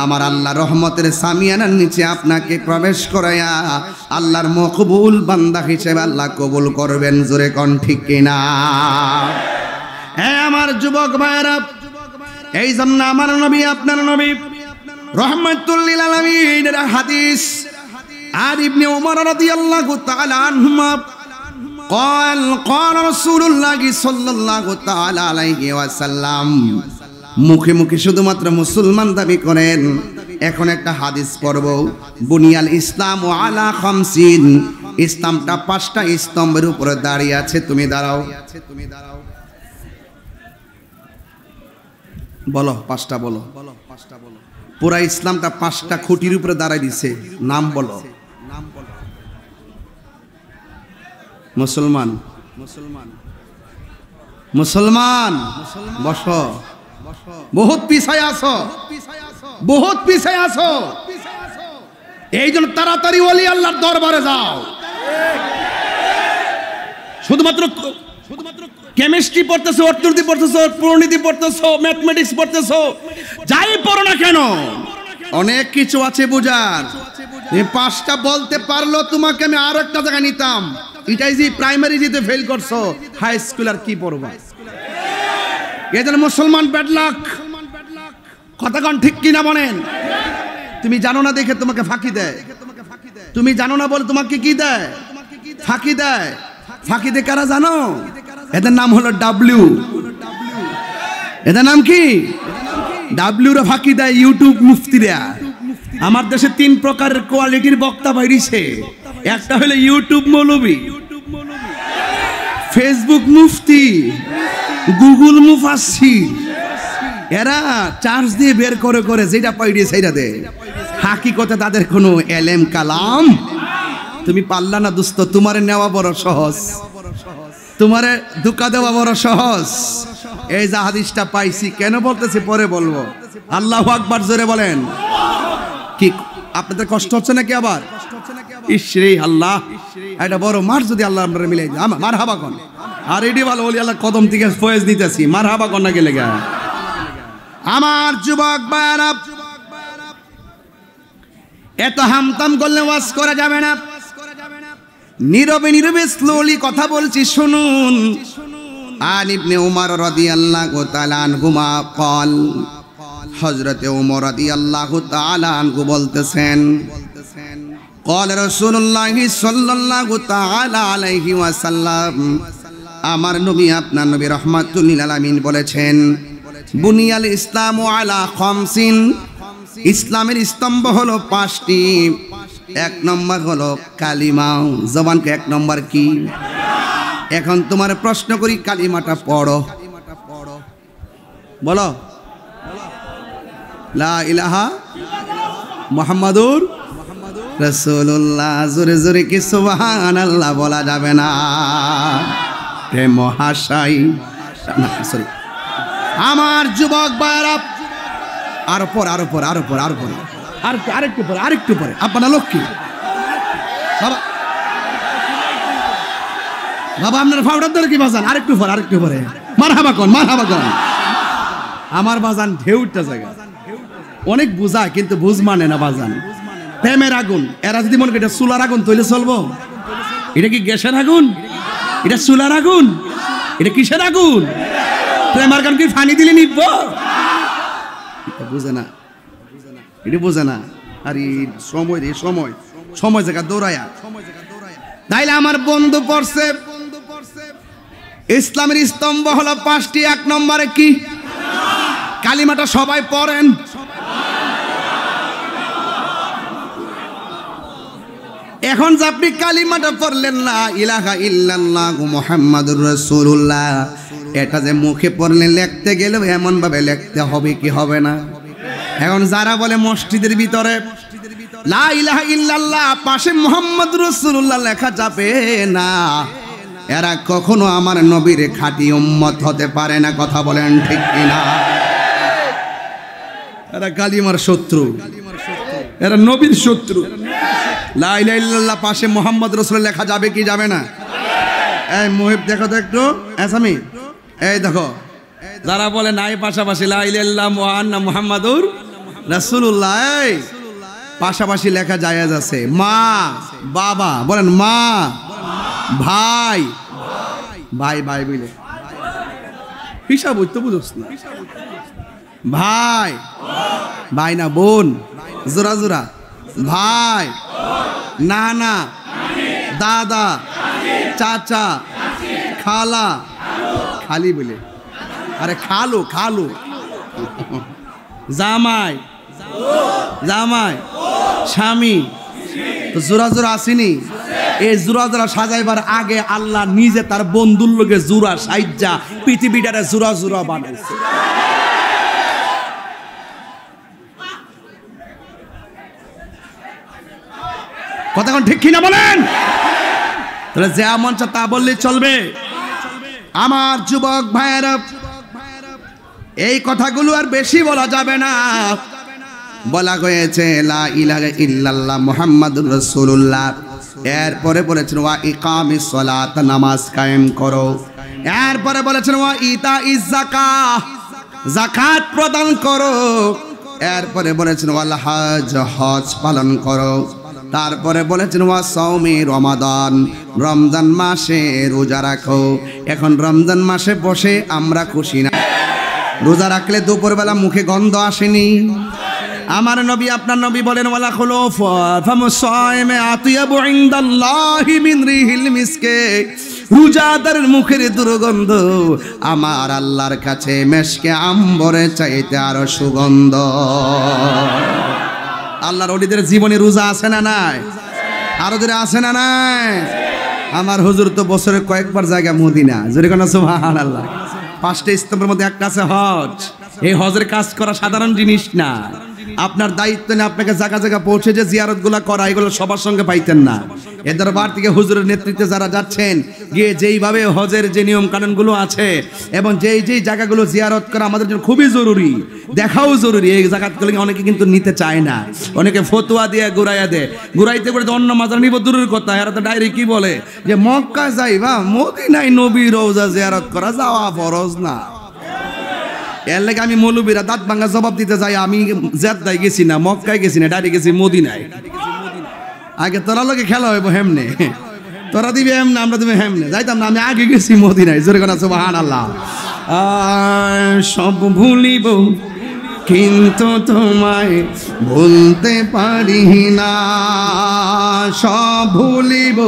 আমার আল্লাহ রহমতের সামিয়ানার নিচে আপনাকে প্রবেশ করাইয়া আল্লাহর মকবুল বান্দা হিসেবে আল্লাহ কবুল করবেন। জোরে কোন ঠিক কিনা? আমার যুবক ভাইরা, এই জন্য আমার নবী, আপনার নবী রহমাতুল লিল আলামিনের হাদিস, আর ইবনে ওমর রাদিয়াল্লাহু তাআলা আনহুমা قال قال رسول الله صلى الله تعالى عليه وسلم। মুখে মুখে শুধুমাত্র মুসলমান দাবি করেন। এখন একটা হাদিস পড়ব, বুনিয়াল ইসলাম আলা খামসিন, ইসলামটা 5টা স্তম্ভের উপরে দাঁড়িয়ে আছে। তুমি দাঁড়াও, বলো 5টা, বলো পুরা ইসলামটা 5টা খুঁটির উপরে দাঁড়ায় দিছে। নাম বলো। মুসলমান, মুসলমান বসো। বহুত পিছায় আছো, বহুত পিছায় আছো। এই জন্য তাড়াতাড়ি ওলি আল্লাহর দরবারে যাও। শুধুমাত্র কেমিস্ট্রি পড়তেছো, অর্থনীতি পড়তেছো, পরিণীতি পড়তেছো, ম্যাথমেটিক্স পড়তেছো, যাই পড়ো না কেন, অনেক কিছু আছে বুঝার। এই 5টা বলতে পারলো তোমাকে আমি আর একটা জায়গায় নিতাম। এটাই যে প্রাইমারি যেতে ফেল করছো, হাই স্কুল আর কি পড়বা? এদের মুসলমান ব্যাড লাক। কথা কোন ঠিক কিনা বলেন? তুমি জানো না দেখে তোমাকে ফাঁকি দেয়। তুমি জানো না বলে তোমাকে কি দেয়? ফাঁকি দেয়। ফাঁকি দেয় কারা জানো? এদের নাম হলো ডাব্লিউ। এদের নাম কি? ডাব্লিউ রা ফাঁকি দেয় ইউটিউব মুফতিরা। আমার দেশে 3 প্রকারের কোয়ালিটির বক্তা বাইরিছে। একটা হলো ইউটিউব মৌলবী, ফেসবুক মুফতি, গুগল মুফাসসির। এরা চার্জ দিয়ে বের করে করে যেটা পাইড়ে সেইটা দেয়। হাকিকতে তাদের কোনো এলেম কালাম। তুমি পারলা না দোস্ত, তোমারে নেওয়া বড় সহজ, তোমারে ধোঁকা দেওয়া বড় সহজ। এই যে হাদিসটা পাইছি, কেন বলতেছি পরে বলবো। আল্লাহু আকবার জোরে বলেন। কি আপনাদের কষ্ট হচ্ছে নাকি আবার? ইসরে আল্লাহ, এটা বড় মার যদি আল্লাহ আমরা মিলে মার হাবা কন। আর এটি ভালো বলি আল্লাহ কদম থেকে ফয়েজ দিতেছি, মার হাবা কন না গেলে গা। আমার যুবক ভাইরা, এত হামতাম করলে ওয়াজ করা যাবে না। নীরবে নীরবে স্লোলি কথা বলছি, শুনুন। আন ইবনে উমর রাদিয়াল্লাহু তাআলা আনহুমা قال, হযরতে ওমর রাদিয়াল্লাহু তাআলা আনহু বলতেছেন, قال রাসূলুল্লাহ সাল্লাল্লাহু তাআলা আলাইহি ওয়াসাল্লাম, আমার নবী আপনার নবী রাহমাতুল লিল আলামিন বলেছেন, বুনিয়াল ইসলামু আলা খামসিন, ইসলামের স্তম্ভ হলো 5টি। 1 নম্বর হলো কালিমা। জবানকে 1 নম্বর কি? এখন তোমার প্রশ্ন করি, কালিমাটা পড়ো, বলো লা ইলাহা মুহাম্মাদুর রাসূলুল্লাহ। জোরে জোরে কি সুবহানাল্লাহ বলা যাবে না? হে মহাশয়, সরি আমার যুবক ভাইরা, আরো পর আরো পর আরো পর আরো পর আরেকটু পরে আরেকটু পরে। আপনার লক্ষ্মী বাবা, বাবা আপনার ফাউডার ধরে কি বাজান? আরেকটু পরে আরেকটু পরে। মারহাবা কোন, মারহাবা কোন। আমার বাজান ঢেউটা জায়গা। অনেক বুঝায় কিন্তু বুঝ মানে না বাজান। প্রেমের আগুন, এরা যদি মনে করি এটা চুলার আগুন তৈলে চলবো? এটা কি গ্যাসের আগুন? এটা চুলার আগুন? এটা কিসের আগুন? প্রেমের আগুন কি পানি দিলে নিব? এটা বুঝে না, এটা বুঝে না। আর সময় রে সময়, সময় জায়গা দৌড়ায়া। তাইলে আমার বন্ধু পড়ছে ইসলামের স্তম্ভ হলো 5টি। 1 নম্বরে কি? কালিমাটা সবাই পড়েন। এখন যে আপনি কালিমাটা পড়লেন না ইলাহা ইল্লাল্লাহু মুহাম্মাদুর রাসূলুল্লাহ, এটা যে মুখে পড়লে লিখতে গেলে এমন ভাবে লিখতে হবে কি হবে না? এখন যারা বলে মসজিদের ভিতরে লা ইলাহা ইল্লাল্লাহ পাশে মুহাম্মাদুর রাসূলুল্লাহ লেখা যাবে না, এরা কখনো আমার নবীর খাঁটি উম্মত হতে পারে না। কথা বলেন ঠিক কিনা? এরা কালিমার শত্রু, এরা নবীর শত্রু। লা ইলাহা ইল্লাল্লাহ পাশে মুহাম্মদ রাসূলুল্লাহ লেখা যাবে কি যাবে না? এই মুহিব দেখো তো একটু, আসামি এই দেখো, যারা বলে নাই পাশাপাশি লা ইলাহা ইল্লাল্লাহ ওয়া আন্না মুহাম্মাদুর রাসূলুল্লাহ, এই পাশাপাশি লেখা জায়েজ আছে। মা বাবা বলেন, মা ভাই, ভাই ভাই বলে হিসাব হইতো, বুঝছ না? ভাই ভাই না বোন, জোড়া জোড়া ভাই, নানা দাদা চাচা খালা, খালি বলে, আরে খালু খালু, জামাই জামাই স্বামী, তো জোড়া জোড়া আসেনি। এই জোড়া জোড়া সাজাইবার আগে আল্লাহ নিজে তার বন্ধুর লোকে জোড়া সাইজা পৃথিবীটারে জোড়া জোড়া বানাইছে। কথা কোন ঠিক কিনা বলেন? তাহলে যে মন চা তা বললে চলবে? আমার যুবক ভাইয়েরা, এই কথাগুলো আর বেশি বলা যাবে না। বলা হয়েছে লা ইলাহা ইল্লাল্লাহ মুহাম্মাদুর রাসূলুল্লাহ, এরপরে বলেছেন ওয়া ইকামিস সালাত, নামাজ কায়েম করো। এরপরে বলেছেন ওয়া ইতাইজ যাকাহ, যাকাত প্রদান করো। এরপরে বলেছেন ওয়াল হজ, হজ পালন করো। তারপরে বলেছেন ওয়া সাওমি রমাদান, রমজান মাসে রোজা রাখো। এখন রমজান মাসে বসে আমরা খুশি না। রোজা রাখলে দুপুরবেলা মুখে গন্ধ আসেনি? আমার নবী আপনার নবী বলেন ওয়ালা খুলুফ ফামুসাইমে আতিয়াবু ইনদাল্লাহি মিন রিহিল মিসকে, রোজাদারের মুখের দুর্গন্ধ আমার আল্লাহর কাছে মেশকে আম্বরে চাইতে আরো সুগন্ধ। আল্লাহর ওলিদের জীবনে রোজা আছে না নাই? আরো ধরে আছে না নাই? আমার হুজুর তো বছরে কয়েকবার জায়গা মদিনা, জোরে কোন সুবহানাল্লাহ। 5টা স্তম্ভের মধ্যে একটা আছে হজ। এই হজের কাজ করা সাধারণ জিনিস না। আপনার দায়িত্ব নিয়ে আপনাকে জায়গা জায়গা পৌঁছে যে জিয়ারতগুলো করা, এগুলো সবার সঙ্গে পাইতেন না। এ দরবার থেকে হুজুরের নেতৃত্বে যারা যাচ্ছেন, গিয়ে যেইভাবে হজের যে নিয়ম কানুনগুলো আছে এবং যেই যেই জায়গাগুলো জিয়ারত করা আমাদের জন্য খুবই জরুরি, দেখাও জরুরি, এই জায়গাগুলো অনেকে কিন্তু নিতে চায় না। অনেকে ফতোয়া দিয়ে ঘুরাইয়া দেয়, ঘুরাইতে করে অন্য মাজার নিব দূরের কথা, এরা তো ডাইরেক্ট কি বলে যে মক্কা যাইবা, মদিনায় নবী রওজা জিয়ারত করা যাওয়া ফরজ না। এর লাগে আমি মৌলবীরা দাঁত ভাঙা জবাব দিতে যাই, আমি জেদ্দায় গেছি না, মক্কায় গেছি না, ডাইরেক্ট গেছি মদিনায়। আগে তোরা লোকে খেলা হইব হেমনে, তোরা দিবি হেমনে, আমরা দিবি হেমনে, যাইতাম না। আমি আগে গেছি মদিনায়, জোরে কথা সুবহানাল্লাহ। সব ভুলিব কিন্তু তোমায় ভুলতে পারি না, সব ভুলিব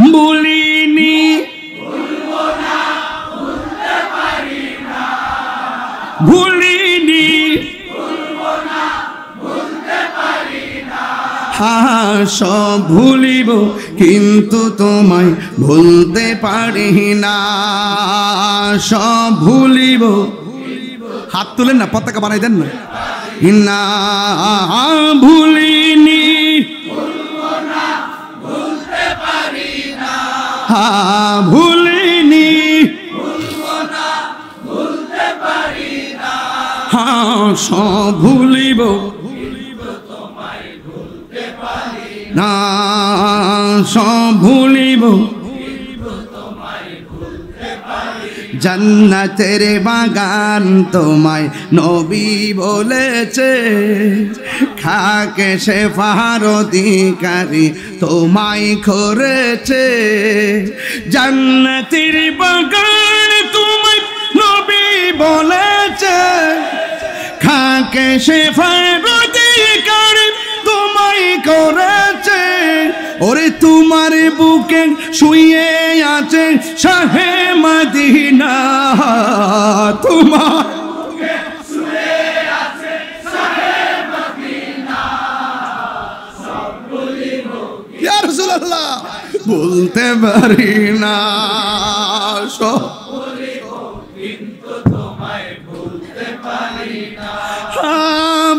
ভুলিনি, ভুলিনি, হ্যাঁ সব ভুলিব কিন্তু তোমায় ভুলতে পারি না, সব ভুলিব। হাত তুলেন না, পতাকা বানাই দেন না। না ভুলিনি, হ্যাঁ ভুলিনি, হ্যাঁ সব ভুলিব না, সব ভুলিব জান্নাতের বাগান তোমায় নবী বলেছে, খাকে শেফার অধিকারী তোমায় করেছে। জান্নাতের বাগান তোমায় নবী বলেছে, খাকে শেফার অধিকারী তোমায় করেছে। ওরে তোমার বুকে শুয়ে আছে শাহে মদিনা, তোমার বুকে শুয়ে আছে শাহে মদিনা। সব বলিব ইয়া রাসূলুল্লাহ, বলতে পারি না, সব বলিব কিন্তু তোমায় বলতে পারি না।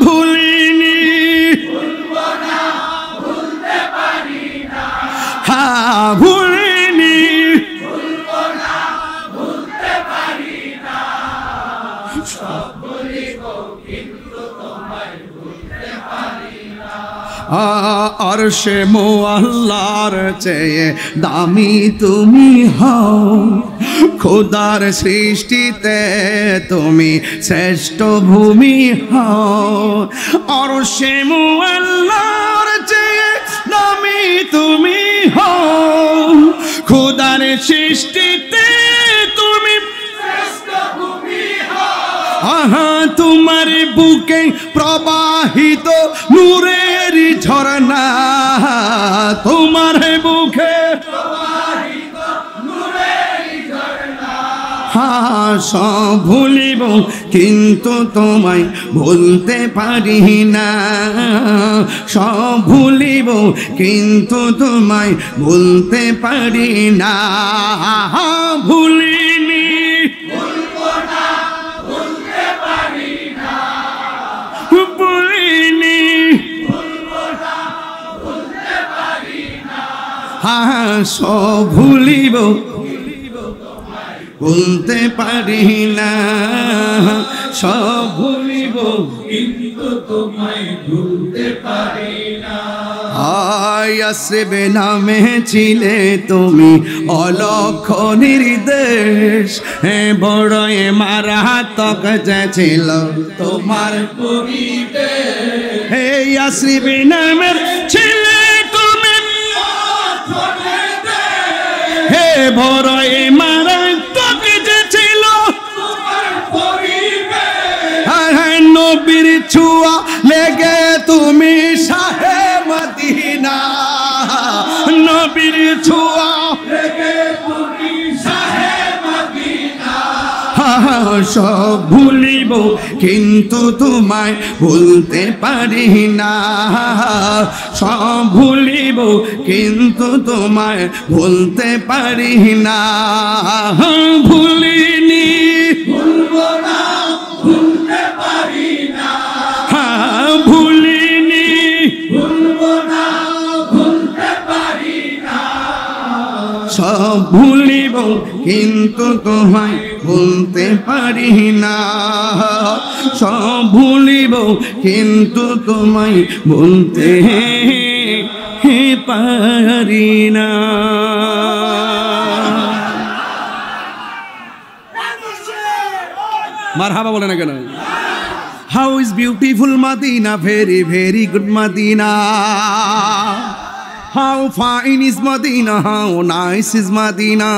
ভুলিনি, ভুলবো না, ভুলতে পারি না। ভুলিনি, ভুলবো না, ভুলতে পারি না। সব বলিব কিন্তু তোমায় ভুলতে পারি না। আরশে মুআল্লার চেয়ে দামি তুমি হও, খোদার সৃষ্টিতে তুমি শ্রেষ্ঠ ভূমি হও। আরশে মুআল্লার চেয়ে দামি তুমি হও, খোদার সৃষ্টিতে তুমি শ্রেষ্ঠ ভূমি হও। আহা তোমার বুকে প্রবাহিত নূরের ঝরনা, তোমার বুকে প্রবাহিত নূরের ঝরনা। সব ভুলিব কিন্তু তোমায় ভুলতে পারি না, সব ভুলিব কিন্তু তোমায় ভুলতে পারি না। ভুলিনি, ভুলবো না, ভুলতে পারি না। ভুলিনি, ভুলবো না, ভুলতে পারি না। সব ভুলিব ভুলতে পারি না, সব ভুলিব কিন্তু তোমায় ভুলতে পারি না। ইয়াসরিব নামে ছিলে তুমি অলক্ষ নির্দেশ, বড় মারাত্মক যে ছিল তোমার পরিবেশ। ইয়াসরিব নামের ছিলে তুমি বড় মারাত্মক যে ছিল তোমার পরিবেশ। নবীর ছোঁয়া লেগে তুমি শাহে মদিনা, নবীর ছোঁয়া লেগে তুমি শাহে মদিনা। সব ভুলিব কিন্তু তোমায় ভুলতে পারি না, সব ভুলিব কিন্তু তোমায় ভুলতে পারি না। ভুলিনি, ভুলবো না, ভুলতে পারি না। ভুলিনি, ভুলবো না, ভুলতে পারি না। সব ভুলিব কিন্তু তোমায় ভুলতে পারি না, সব ভুলিব কিন্তু তোমায় ভুলতে পারি না। মারহাবা বলে না কেন? How is beautiful Medina, very very good Medina. How fine is Medina, how nice is Medina.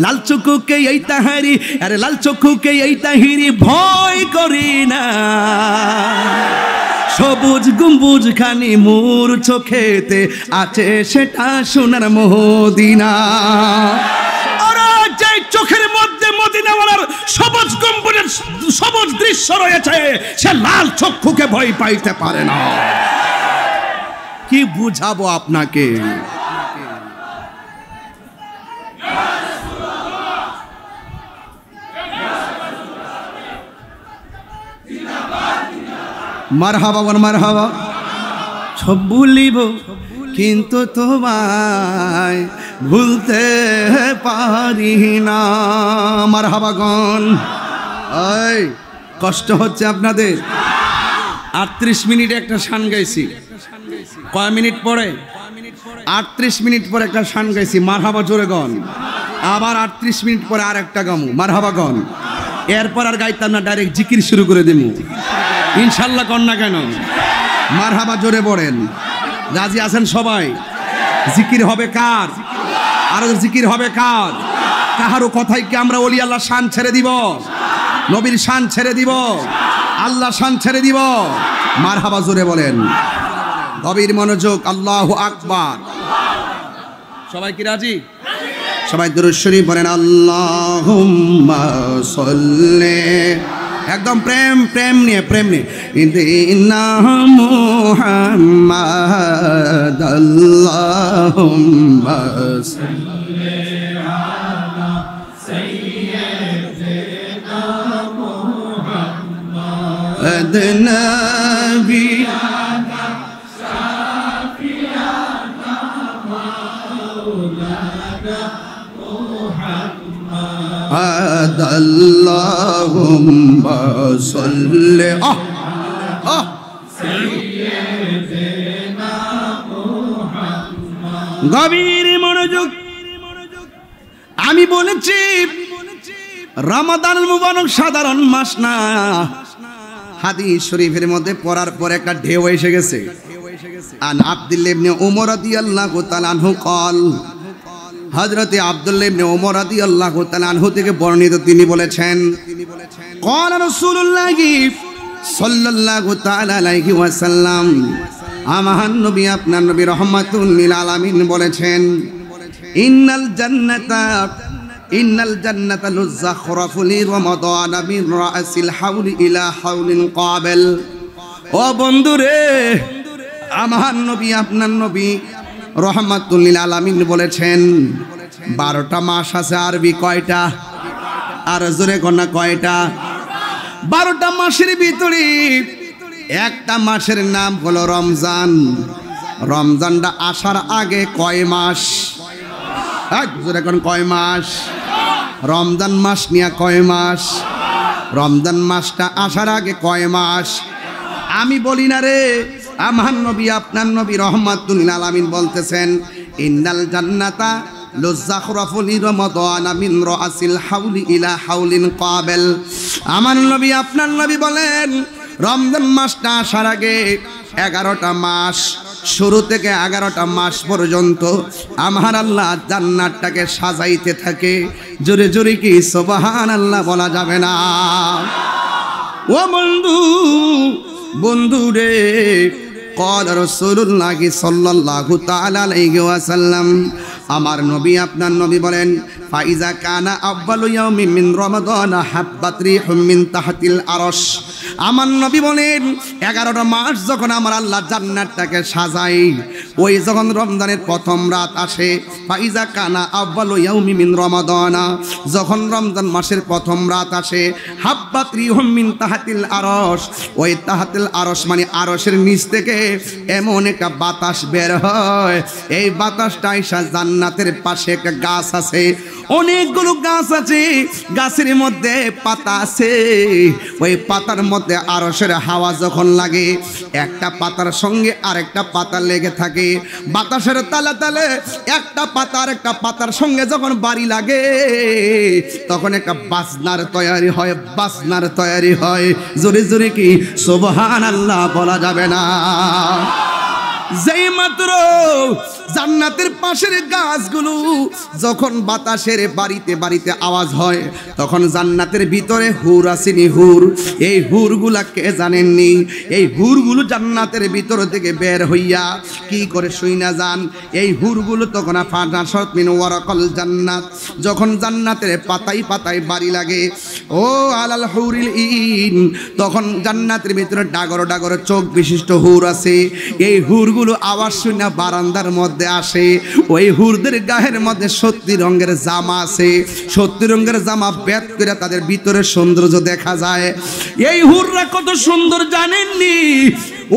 লাল চক্ষুকে এই তাহারি, আরে লাল চক্ষুকে এই তাহিরি ভয় করি না। সবুজ গম্বুজ খানি মোর চোখেতে আছে, সেটা সোনার মদিনা। যে চোখের মধ্যে মদিনাওয়ালার সবুজ গম্বুজের সবুজ দৃশ্য রয়েছে, সে লাল চক্ষুকে ভয় পাইতে পারে না। কি বুঝাবো আপনাকে? মারহাবা বল, মারহাবা। সব ভুলিব কিন্তু তোমায় ভুলতে পারি না। মারহাবা গন। এই কষ্ট হচ্ছে আপনাদের? 38 মিনিটে একটা শান গাইছি। কয় মিনিট পরে? 38 মিনিট পরে একটা শান গাইছি। মারহাবা জোরে গন। আবার 38 মিনিট পরে আর একটা গামু মারহাবা গন। এরপর আর গাইতাম না, ডাইরেক্ট জিকির শুরু করে দেবো ইনশাল্লাহ। কন না কেন? মারহাবা জোরে পড়েন। রাজি আছেন সবাই? জিকির হবে কার? আর জিকির হবে কার? কাহারও কথাই কি আমরা ওলি আল্লাহ শান ছেড়ে দিব? নবীর শান ছেড়ে দিব? আল্লাহ শান ছেড়ে দিব? মারহাবা জোরে বলেন। গভীর মনোযোগ। আল্লাহু আকবার। সবাই কি রাজি? সবাই দুরূদ শরীফ পড়েন। আল্লাহুম্মা সাল্লি, একদম প্রেম প্রেম নিয়ে ইদিনা মুহাম্মাদ আল্লাহুম্মা সাল্লি আলা সাইয়্যিদিনা মুহাম্মাদ নবিয়ানা শাফিয়ানা মাওলানা মুহাম্মাদ আল্লাহুম্মা সাল্লি সাইয়্যিদিনা মুহাম্মাদ। গভীর মনোযোগ। আমি বলেছি রমাদানুল মুবারক সাধারণ মাস না। হাদিস শরীফের মধ্যে পড়ার পর একটা ঢেউ এসে গেছে। আন আব্দুল্লাহ ইবনে উমর রাদিয়াল্লাহু তাআলা আনহু قال, হযরতে আব্দুল্লাহ ইবনে উমর রাদিয়াল্লাহু তাআলা আনহু থেকে বর্ণিত, তিনি বলেছেন قال রাসূলুল্লাহ সাল্লাল্লাহু তাআলা আলাইহি ওয়াসাল্লাম, আমার নবী আপনার নবী রাহমাতুল লিল আলামিন বলেছেন, ইন্নাল জান্নাতা লুযাখরাফু লি রমাদান মিন রাসিল হাউলি ইলা হাউলিন কাবিল। ও বন্ধুরে, আমার নবী আপনার নবী রাহমাতুল লিল আলামিন বলেছেন 12টা মাস আছে। আরবি কয়টা? আর জোরে কোনা কয়টা? 12টা মাসের ভিতরে একটা মাসের নাম হলো রমজান। রমজানটা আসার আগে কয় মাস? জোরে কোন কয় মাস? রমজান মাস নিয়ে কয় মাস? রমজান মাসটা আসার আগে কয় মাস? আমি বলি না রে, আমার নবী আপনার নবী রাহমাতুল লিল আলামিন বলতেছেন, ইন্নাল জান্নাতা লুযাখরাফু লি রমাদান মিন রাসিল হাউলি ইলা হাউলিন কাবিল। আমার নবী আপনার নবী বলেন, রমজান মাসটা আসার আগে 11টা মাস, শুরু থেকে 11টা মাস পর্যন্ত আমার আল্লাহ জান্নাতটাকে সাজাইতে থাকে। জোরে জোরে কি সুবহানাল্লাহ বলা যাবে না? ও বন্ধু রে, قال রাসূলুল্লাহ সাল্লাল্লাহু তাআলা আলাইহি ওয়াসাল্লাম, আমার নবী আপনার নবী বলেন, ফাইজা কানা আউয়ালু ইয়াউমিন মিন রমাদান হাব্বাত রিহুম মিন তাহতিল আরশ। আমার নবী বলেন 11টা মাস যখন আমার আল্লাহ জান্নাতটাকে সাজায়, ওই যখন রমজানের প্রথম রাত আসে, ফাইজা কানা আউয়ালু ইয়াউমিন মিন রমাদান, যখন রমজান মাসের প্রথম রাত আসে, হাব্বাত রিহুম মিন তাহতিল আরশ, ওই তাহতিল আরশ মানে আরশের নিচ থেকে এমন একটা বাতাস বের হয়। এই বাতাসটা আইসা জান্নাতের পাশে একটা গাছ আছে, অনেকগুলো গাছ আছে, গাছের মধ্যে পাতা আছে। ওই পাতার মধ্যে আরশের হাওয়া যখন লাগে, একটা পাতার সঙ্গে আরেকটা পাতা লেগে থাকে। বাতাসের তালে তালে একটা পাতা আর একটা পাতার সঙ্গে যখন বাড়ি লাগে, তখন একটা বাজনার তৈরি হয়। জোরে জোরে কি সুবহানাল্লাহ বলা যাবে না? যেই মাত্র জান্নাতের পাশের গাছগুলো যখন বাতাসের বাড়িতে বাড়িতে আওয়াজ হয়, তখন জান্নাতের ভিতরে হুর আসেনি, হুর। এই হুরগুলা কে জানেননি? এই হুরগুলো জান্নাতের ভিতর থেকে বের হইয়া কি করে শুই না যান। এই হুরগুলো তখন ফানাশাত মিন ওয়ারাকাল জান্নাত, যখন জান্নাতের পাতায় পাতায় বাড়ি লাগে, ও আলাল হুরিল ইন, তখন জান্নাতের ভিতরে ডাগর ডাগর চোখ বিশিষ্ট হুর আছে। এই হুরগুলো আওয়াজ শুনে বারান্দার মধ্যে আসে। ওই হুরদের গায়ের মধ্যে 70 রঙের জামা আছে। 70 রঙের জামা বেদ করে তাদের ভিতরে সৌন্দর্য দেখা যায়। এই হুররা কত সুন্দর জানেননি?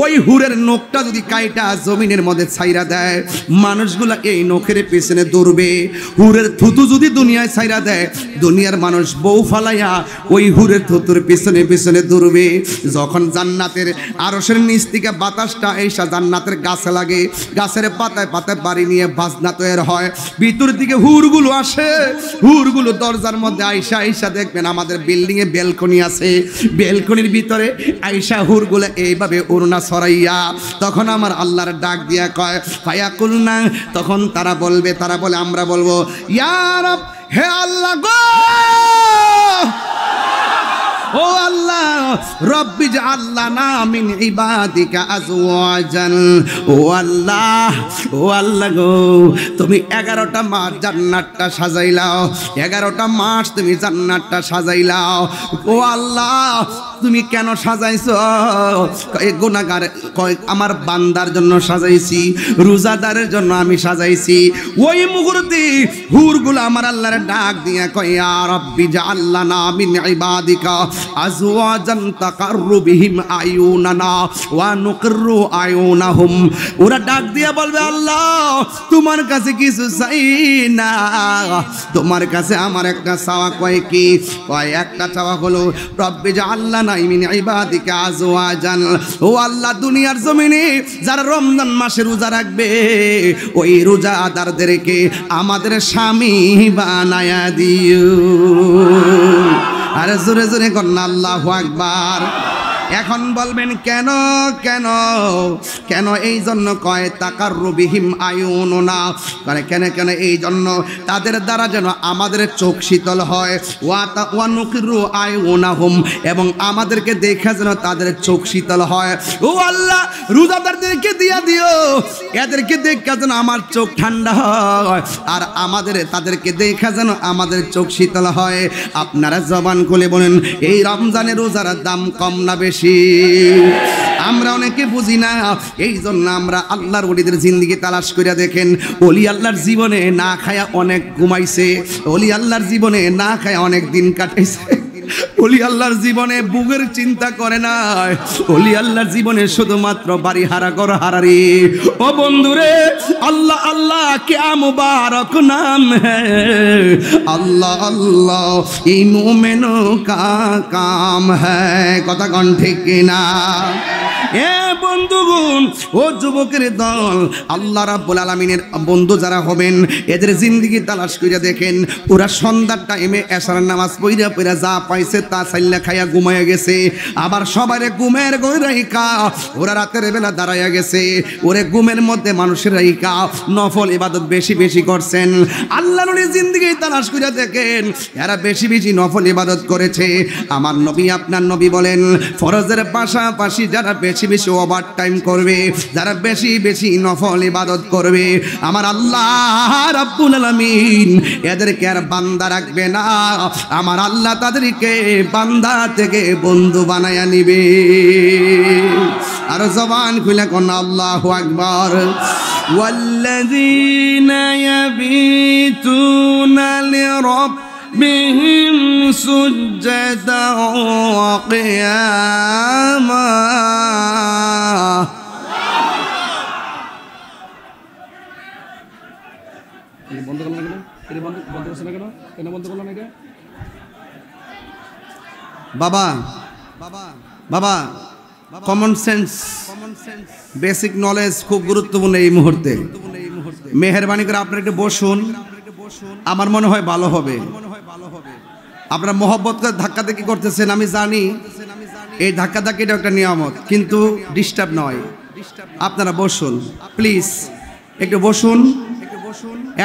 ওই হুরের নখটা যদি কাইটা জমিনের মধ্যে ছাইরা দেয়, মানুষগুলা এই নখের পেছনে দৌড়বে। হুরের থুতু যদি দুনিয়ায় ছাইরা দেয়, দুনিয়ার মানুষ বউ ফালাইয়া ওই হুরের থুতুর পেছনে পেছনে দৌড়বে। যখন জান্নাতের আরশের নিচ থেকে বাতাসটা এসা জান্নাতের গাছে লাগে, গাছের পাতায় পাতায় বাড়ি নিয়ে বাজনা তৈরি হয়, ভিতর দিকে হুরগুলো আসে। হুরগুলো দরজার মধ্যে আইসা আইসা দেখবেন আমাদের বিল্ডিং এ বেলকনি আছে, বেলকনির ভিতরে আইসা হুরগুলো এইভাবে ওড়না ছড়াইয়া তখন আমার আল্লাহর ডাক দিয়া কয় ফায়াকুলনা, তখন তারা বলে আমরা বলবো ইয়া রব, হে আল্লাহ গো, ও আল্লাহ, রব্বি জাআলনা মিন ইবাদিকা আজওয়াজান। ও আল্লাহ গো, তুমি 11টা মাস জান্নাতটা সাজাইলাও, 11টা মাস তুমি জান্নাতটা সাজাইলাও। ও আল্লাহ, তুমি কেন সাজাইছো? এই গুনাহগার কয় আমার বান্দার জন্য সাজাইছি, রোজাদারের জন্য আমি সাজাইছি। ওই মুহূর্তে হুরগুলো আমার আল্লাহর ডাক দিয়া কয় ইয়া রব্বি জাআলনা মিন ইবাদিকা আজওয়াজান তাকাররু বিহিম আয়ুনানা ওয়া নুকিররু আয়ুনাহুম। ওরা ডাক দিয়া বলবে আল্লাহ তোমার কাছে কিছু চাই না, তোমার কাছে আমার একটা চাওয়া। কয় কি? কয় একটা চাওয়া হলো রব্বি জাআলনা মিন ইবাদিকা আজওয়াজান। ও আল্লাহ, দুনিয়ার জমিনে যারা রমজান মাসে রোজা রাখবে ওই রোজাদারদেরকে আমাদের স্বামী বানায়া দিও। আরে জোরে জোরে কন্যা আল্লাহু আকবার। এখন বলবেন কেন কেন কেন? এই জন্য কয় তাকাররু বিহিম আয়ুনুনা, মানে কেন কেন? এই জন্য তাদের দ্বারা যেন আমাদের চোখ শীতল হয়। ওয়া নুকিরু আয়ুনাহুম, এবং আমাদেরকে দেখা যেন তাদের চোখ শীতল হয়। ও আল্লাহ, রোজাদারদেরকে দিয়া দিও, এদেরকে দেখা যেন আমার চোখ ঠান্ডা হয়, আর তাদেরকে দেখা যেন আমাদের চোখ শীতল হয়। আপনারা জবান খুলে বলেন, এই রমজানের রোজার দাম কম না বেশি? আমরা অনেকে বুঝি না, এই জন্য আমরা আল্লাহর ওলিদের জিন্দেগি তালাশ করে দেখেন। ওলি আল্লাহর জীবনে না খায়া অনেক ঘুমাইছে, ওলি আল্লাহর জীবনে না খায়া অনেক দিন কাটাইছে। ওলি আল্লাহর জীবনে বুকের চিন্তা করে না, ওলি আল্লাহর জীবনে শুধুমাত্র বাড়ি হারা ঘর হারারি। ও বন্ধুরে, আল্লাহ আল্লাহ क्या मुबारक नाम है, আল্লাহ আল্লাহ এই মুমিনों का काम है। কথা কোন ঠিক কিনা? এ বন্ধুগণ, ও যুবকের দল, আল্লাহ রাব্বুল আলামিনের বন্ধু যারা হবেন এদের জিন্দেগি তালাশ করে দেখেন। ওরা সন্ধ্যার টাইমে এশার নামাজ পইরা যা পাইছে তা সাইল্লা খাইয়া ঘুমাইয়া গেছে। আবার সবারে ঘুমের ঘরে রাইখা ওরা রাতের বেলা দাঁড়াইয়া গেছে। ওরে ঘুমের মধ্যে মানুষের রাইখা নফল ইবাদত বেশি বেশি করছেন। আল্লাহর নবী জিন্দেগি তালাশ করে দেখেন, এরা বেশি বেশি নফল ইবাদত করেছে। আমার নবী আপনার নবী বলেন, ফরজের পাশাপাশি যারা বেশি বেশি ওভার টাইম করবে, যারা বেশি বেশি নফল ইবাদত করবে, আমার আল্লাহ রাব্বুল আলামিন এদেরকে আর বান্দা রাখবে না। আমার আল্লাহ তাদেরকে বান্দা থেকে বন্ধু বানায়া নিবে। আর জবান খুলে কোন আল্লাহু আকবার। ওয়াল্লাযীনা ইয়াবিতুনা লিরাব্বিহিম সুজ্জাদান ওয়া কিয়ামা। বন্ধ করলাম না কেন? বন্ধ করছে না কেন? কেন বন্ধ করলাম না? বাবা বাবা বাবা, কমন সেন্স, বেসিক নলেজ খুব গুরুত্বপূর্ণ এই মুহূর্তে। মেহেরবানি করে আপনারা একটু বসুন, আমার মনে হয় ভালো হবে। আপনারা মহব্বত করে ধাক্কাধাক্কি করতেছেন, আমি জানি এই ধাক্কাধাক্কিটা একটা নিয়ামত, কিন্তু ডিস্টার্ব নয়। আপনারা বসুন প্লিজ, একটু বসুন,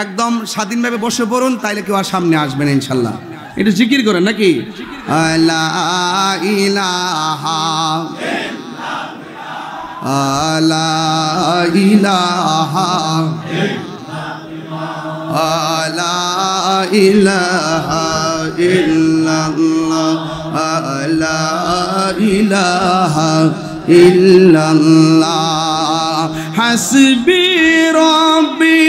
একদম স্বাধীনভাবে বসে পড়ুন, তাইলে কেউ আর সামনে আসবেন ইনশাল্লাহ। একটু জিকির করেন নাকি? লা ইলাহা লা ইলাহা লা ইলাহা ইল্লাল্লাহ লা ইলাহা ইল্লাল্লাহ হাসবি রাব্বি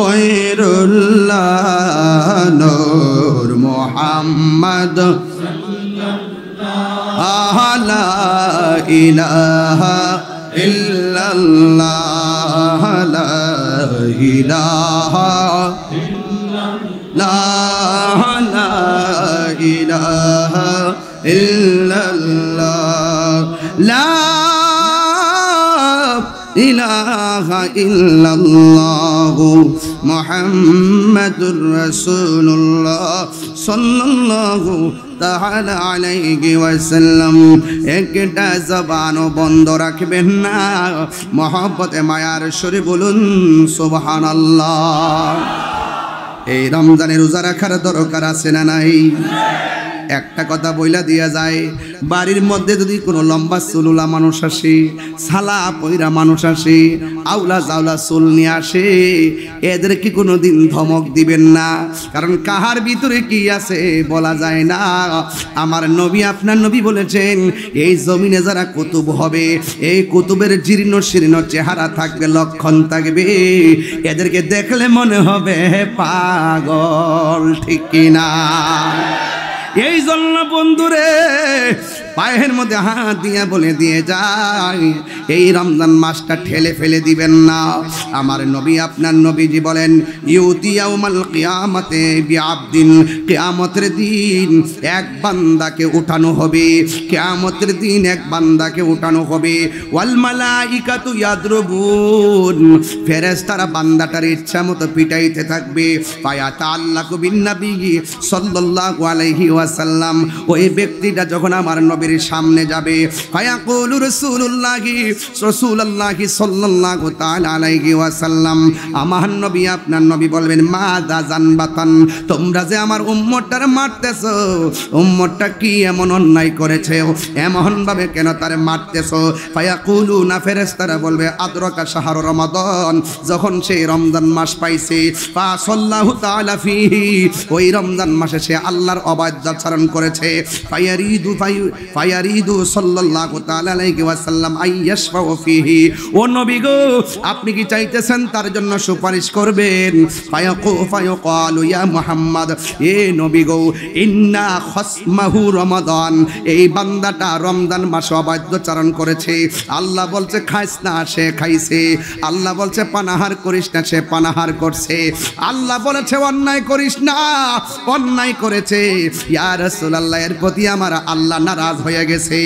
গয়রুল্লাহ নূর মুহাম্মদ লা ইলাহা ইল্লাল্লাহ লা ইলাহা লা ইলাহা ইল্লাল্লাহ লা ইলাহা ইল্লাল্লাহ মুহাম্মাদুর রাসূলুল্লাহ সাল্লাল্লাহু তাআলা আলাইহি ওয়াসাল্লাম। একটা জবানও বন্ধ রাখবেন না, মহব্বতে মায়ার সুরে বলুন সুবহানাল্লাহ। এই রমজানে রোজা রাখার দরকার আছে না নাই? একটা কথা বইলা দিয়া যায়, বাড়ির মধ্যে যদি কোনো লম্বা চুলুলা মানুষ আসে, সালা পয়রা মানুষ আসে, আউলা জাউলা চুল নিয়ে আসে, এদেরকে কোনো দিন ধমক দিবেন না, কারণ কাহার ভিতরে কি আছে বলা যায় না। আমার নবী, আপনার নবী বলেছেন, এই জমিনে যারা কুতুব হবে, এই কুতুবের জীর্ণ শীর্ণ চেহারা থাকবে, লক্ষণ থাকবে, এদেরকে দেখলে মনে হবে পাগল, ঠিক কিনা? এই জন্য বন্ধুরে পায়ের মধ্যে হাত দিয়ে বলে দিয়ে যায়, এই রমজান মাসটা ঠেলে ফেলে দিবেন না। আমার নবী, আপনার নবীজি বলেন, ইউতি ইয়াউমাল কিয়ামতে বিআবদিন, কিয়ামতের দিন এক বান্দাকে উঠানো হবে, কিয়ামতের দিন এক বান্দাকে উঠানো হবে। ওয়াল মালাইকাতু ইয়াদরুবুন, ফেরেশতারা বান্দাটার ইচ্ছা মতো পিটাইতে থাকবে। ফায়াতাআল্লাকু বিন নবী সাল্লাল্লাহু আলাইহি ওয়াসাল্লাম, ওই ব্যক্তিটা যখন আমার নবীর সামনে যাবে, ফায়াকুলু রাসূলুল্লাহি সাল্লাল্লাহু তাআলা আলাইহি ওয়াসাল্লাম, আমার নবী, আপনার নবী বলবেন, মাযা জানবাতান, তোমরা যে আমার উম্মতটার মারতেছো, উম্মতটা কি এমন অন্যায় করেছে, এমন ভাবে কেন তারে মারতেছো? ফায়াকুলুনা, ফেরেশতারা বলবে, আদরাকা শাহর রমাদান, যখন সেই রমজান মাস পাইছে, ফা সাল্লাল্লাহু তাআলা ফিহি, ওই রমজান মাসে সে আল্লাহর অবাধ্য আচরণ করেছে। ফায়ারিদু সাল্লাল্লাহু তাআলা আলাইহি ওয়াসাল্লাম আইয়াশফাউ ফিহি, ও নবী গো, আপনি কি চাইতেছেন তার জন্য সুপারিশ করবেন? ফায়াকালু ইয়া মুহাম্মদ, এ নবী গো, ইন্না খাসমাহু রমাদান, এই বান্দাটা রমজান মাসে অবাধ্যচারণ করেছে, আল্লাহ বলছে খাইস না, সে খাইছে, আল্লাহ বলছে পানাহার করিস না, সে পানাহার করছে, আল্লাহ বলেছে অন্যায় করিস না, অন্যায় করেছে। ইয়া রাসূলুল্লাহ, এর প্রতি আমার আল্লাহ নারাজ হয়ে গেছে,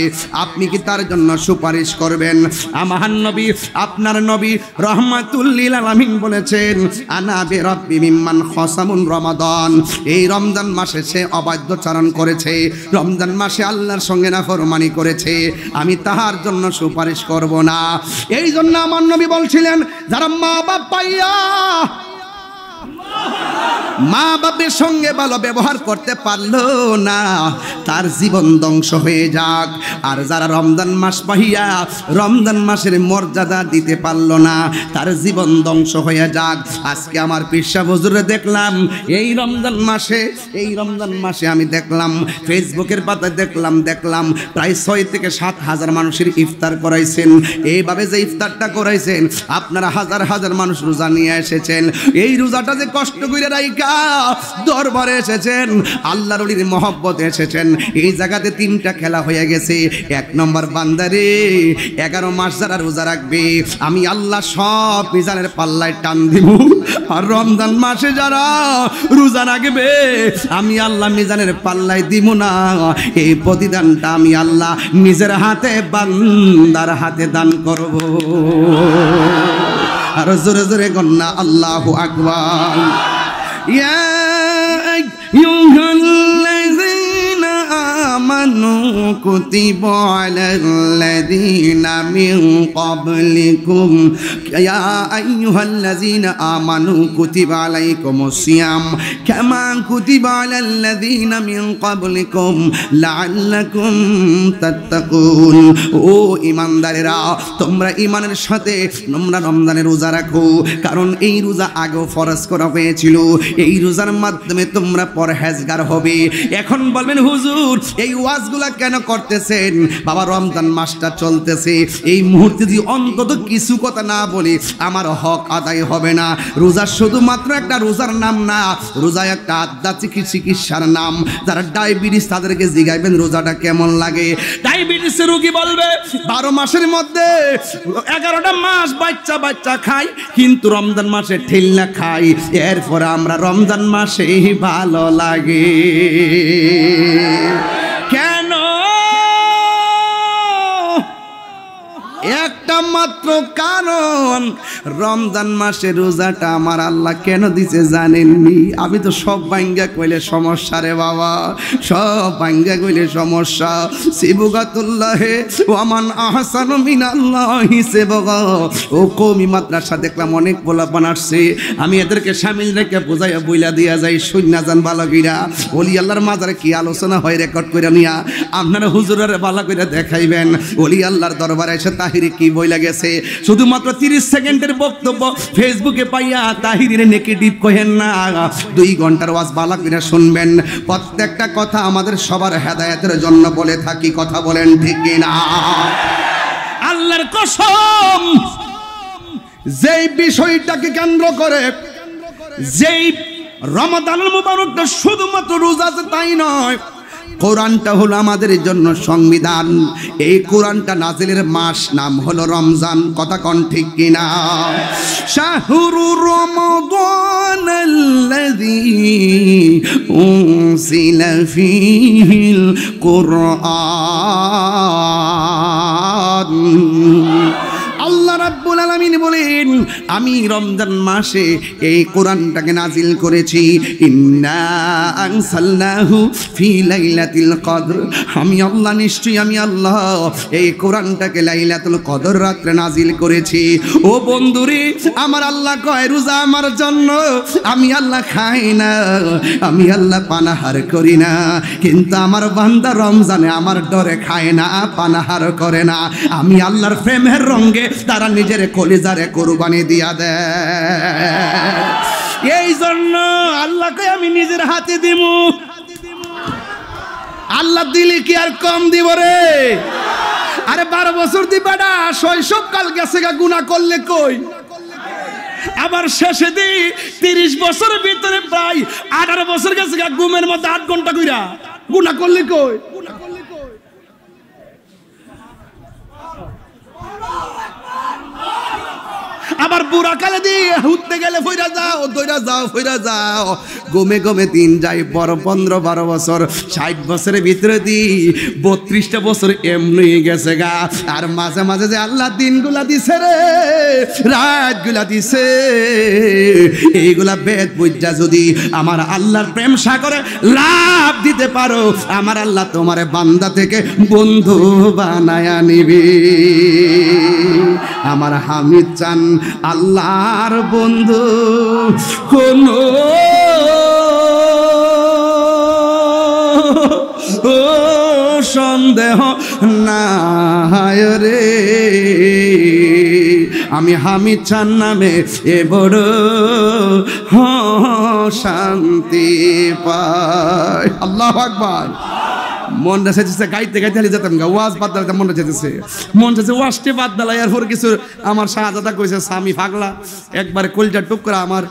আপনি কি তার জন্য সুপারিশ করবেন? আমার নবী, আপনার নবী রাহমাতুল লিল আলামিন বলেছেন, আনা বিরাব্বি মিম্মান খাসামুন রমাদান, এই রমজান মাসে সে অবাধ্যচারণ করেছে, রমজান মাসে আল্লাহর সঙ্গে নাফরমানি করেছে, আমি তাহার জন্য সুপারিশ করব না। এই জন্য আমার নবী বলছিলেন, যারা মা বাপ পাইয়া মা বাপের সঙ্গে ভালো ব্যবহার করতে পারলো না, তার জীবন ধ্বংস হয়ে যাক। আর যারা রমজান মাস পাইয়া রমজান মাসের মর্যাদা দিতে পারলো না, তার জীবন ধ্বংস হয়ে যাক। আজকে আমার পীর সাহেব হুজুরে দেখলাম, এই রমজান মাসে আমি দেখলাম ফেসবুকের পাতায় দেখলাম প্রায় 6 থেকে 7 হাজার মানুষের ইফতার করাইছেন। এইভাবে যে ইফতারটা করাইছেন, আপনারা হাজার হাজার মানুষ রোজা নিয়ে এসেছেন, এই রোজাটা যে কষ্ট করে রাইকা দরবারে এসেছেন, আল্লাহর ওলির মহব্বতে এসেছেন। এই জায়গাতে 3টা খেলা হয়ে গেছে। 1 নম্বর, বান্দারে 11 মাস যারা রোজা রাখবে, আমি আল্লাহ সব মিজানের পাল্লায় টান দিব। আর রমজান মাসে যারা রোজা রাখবে, আমি আল্লাহ মিজানের পাল্লায় দিব না। এই প্রতিদানটা আমি আল্লাহ নিজের হাতে বান্দার হাতে দান করব। আর জোরে জোরে গন্না আল্লাহু আকবার। ইয়া আইয়ুহাল্লাযীনা আমানু কুতিবা আলাল্লাযীনা মিন ক্বাবলিকুম, ইয়া আইয়ুহাল্লাযীনা আমানু কুতিবা আলাইকুমুস সিয়াম কামা কুতিবা আলাল্লাযীনা মিন ক্বাবলিকুম লাআল্লাকুম তাত্তাকুন। ও ঈমানদারেরা, তোমরা ঈমানের সাথে তোমরা রমজানের রোজা রাখো, কারণ এই রোজা আগেও ফরজ করা হয়েছিল। এই রোজার মাধ্যমে তোমরা পরহেজগার হবে। এখন বলবেন, হুজুর এই ওয়াজগুলা কেন করতেছেন বাবা? রমজান মাসটা চলতেছে, এই মুহূর্তে যদি অন্তত কিছু কথা না বলি আমার হক আদায় হবে না। রোজা শুধুমাত্র একটা রোজার নাম না, রোজা একটা আধ্যাত্মিক চিকিৎসার নাম। যারা ডায়াবেটিস তাদেরকে জিগাইবেন রোজাটা কেমন লাগে। ডায়াবেটিসের রোগী বলবে 12 মাসের মধ্যে 11টা মাস বাচ্চা বাচ্চা খাই, কিন্তু রমজান মাসে ঠেলনা খাই, এরপর আমরা রমজান মাসে ভালো লাগে কেন? একটা মাত্র কারণ, রমজান মাসে রোজাটা আমার আল্লাহ কেন দিছে জানেননি? আমি তো সব ভাঙ্গা কইলে সমস্যা রে বাবা, সব ভাঙ্গা কইলে সমস্যা। সিবগাতুল্লাহে ওয়ামান আহসানু মিনাল্লাহি সিবগা। ও কওমি মাদ্রাসা দেখলাম অনেক পোলাপান আসছে, আমি এদেরকে শামিল রেখে বুঝাইয়া বইলা দিয়া যাই, শূন্য যান ভালো কইরা ওলি আল্লাহর মাজারে কি আলোচনা হয় রেকর্ড কইরা নিয়া আপনারা হুজুরের ভালো কইরা দেখাইবেন ওলি আল্লাহর দরবারে এসে তাহিরি কি বইলা গেছে। শুধুমাত্র 30 সেকেন্ডের বক্তব্য ফেসবুকে পাইয়া তাহিরির নেগেটিভ কহেন না, 2 ঘন্টার ওয়াজ ভালো কইরা শুনবেন। প্রত্যেকটা কথা আমাদের সবার হেদায়েতের জন্য বলে থাকি, কথা বলেন ঠিক কিনা? আল্লাহর কসম, যেই বিষয়টাকে কেন্দ্র করে, যেই রমাদানুল মুবারকটা শুধুমাত্র রোজা তাই নয়, কোরআনটা হলো আমাদের জন্য সংবিধান। এই কোরআনটা নাজিলের মাস নাম হলো রমজান, কথা কোন ঠিক কিনা? শাহরু রমাদানাল্লাযী উনজিলা ফীহিল কুরআন। আল্লাহ রাব্বুল আলামিন বলেন আমি রমজান মাসে এই কোরআনটাকে নাজিল করেছি। ইন্না আনসালনাহু ফি লাইলাতিল কদর। আমি আল্লাহ, নিশ্চয়ই আমি আল্লাহ এই কোরআনটাকে লাইলাতুল কদর রাতে নাজিল করেছি। ও বন্ধুরে, আমার আল্লাহ কয় রোজা আমার জন্য, আমি আল্লাহ খাই না, আমি আল্লাহ পানাহার করি না, কিন্তু আমার বান্দা রমজানে আমার ডরে খায় না, পানাহার করে না। আমি আল্লাহর প্রেমের রঙে তারা নিজের কলিজারে কোরবানি দিয়া দেয়। এই জন্য আল্লাহকে আমি নিজের হাতে দিব। আল্লাহ দিলে কি আর কম দিব রে? আরে 12 বছর দিবাটা শৈশবকাল গেছে গা, গুনাহ করলে কই? আবার শেষে দিই 30 বছরের ভিতরে প্রায় 18 বছর গেছে গা, ঘুমের মধ্যে 8 ঘন্টা কইরা, গুনাহ করলে কই? আবার বুড়া কালে দিয়ে হুঁতে গেলে ফইরা যাও, দইরা যাও, ফইরা যাও, গমে গমে দিন যাই বড় 15-12 বছর, 60 বছরের ভিতরে দি 32টা বছর এমনি গেছে গা। আর মাঝে মাঝে যে আল্লাহ দিনগুলা দিছে রে, রাতগুলা দিছে, এইগুলা বেদ বুঝা যদি আমার আল্লাহর প্রেম সাগরে লাভ দিতে পারো, আমার আল্লাহ তোমার বান্দা থেকে বন্ধু বানায়া নিবি। আমার হামিদ চান আল্লাহর বন্ধু, কোনো সন্দেহ নাই রে। আমি হামিদ চান নামে এ বড় শান্তি পাই। আল্লাহু আকবার। মনটা চাইছে গাইতে গাইতে হালি যেতাম গা, ওয়াজ বাদ দিলাম, মনটা চাইছে, মন চাইছে ওয়াজটি বাদ দিলাই। এরপর কিছু আমার শাহজাদা কইছে স্বামী পাগলা, একবার কলজা টুকরা আমার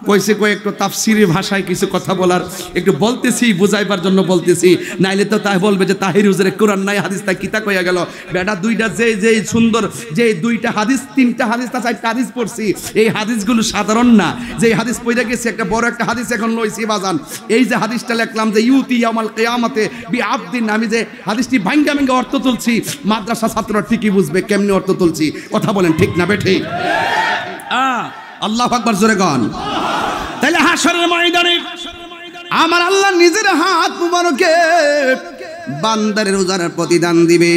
কইছে কই একটু তাফসিরি ভাষায় কিছু কথা বলার, একটু বলতেছি বুঝাইবার জন্য বলতেছি, নাইলে তো তাই বলবে যে তাহির হুজুরের কোরআন নাই, হাদিস তা কিতা কইয়া গেল। বেটা দুইটা যে সুন্দর, যে 2টা হাদিস, 3টা হাদিস, তা 4টা হাদিস পড়ছি, এই হাদিসগুলো সাধারণ না। যে হাদিস পড়ে গেছে একটা বড় একটা হাদিস এখন লইছি বাজান। এই যে হাদিসটা লিখলাম যে ইউতি ইয়াউমাল কিয়ামাতে বিআবদিন, আমি যে হাদিসটি ভাঙ্গা ভাঙ্গা অর্থ তুলছি, মাদ্রাসা ছাত্ররা ঠিকই বুঝবে কেমনি অর্থ তুলছি। কথা বলেন ঠিক না বেঠে? আল্লাহু আকবার জোরে গান। তাহলে হাশরের ময়দানে আমার আল্লাহ নিজের হাত মুবারকে বান্দারের রোজার প্রতিদান দিবে।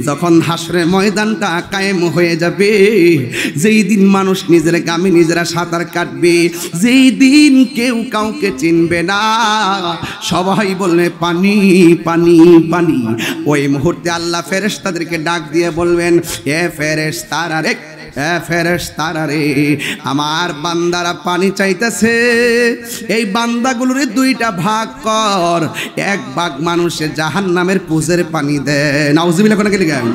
যখন হাশরের ময়দানটা কায়েম হয়ে যাবে, যেই দিন মানুষ নিজের গামে নিজেরা সাঁতার কাটবে, যেই দিন কেউ কাউকে চিনবে না, সবাই বলবে পানি পানি পানি, ওই মুহূর্তে আল্লাহ ফেরেশতাদেরকে ডাক দিয়ে বলবেন, এ ফেরেশতারা রে, ফেরেশতারা রে, আমার বান্দারা পানি চাইতেছে, এই বান্দাগুলোর দুইটা ভাগ কর, এক ভাগ মানুষের জাহান্নামের পুজের পানি দে, নাউজুবিল্লাহ কোন কি গান,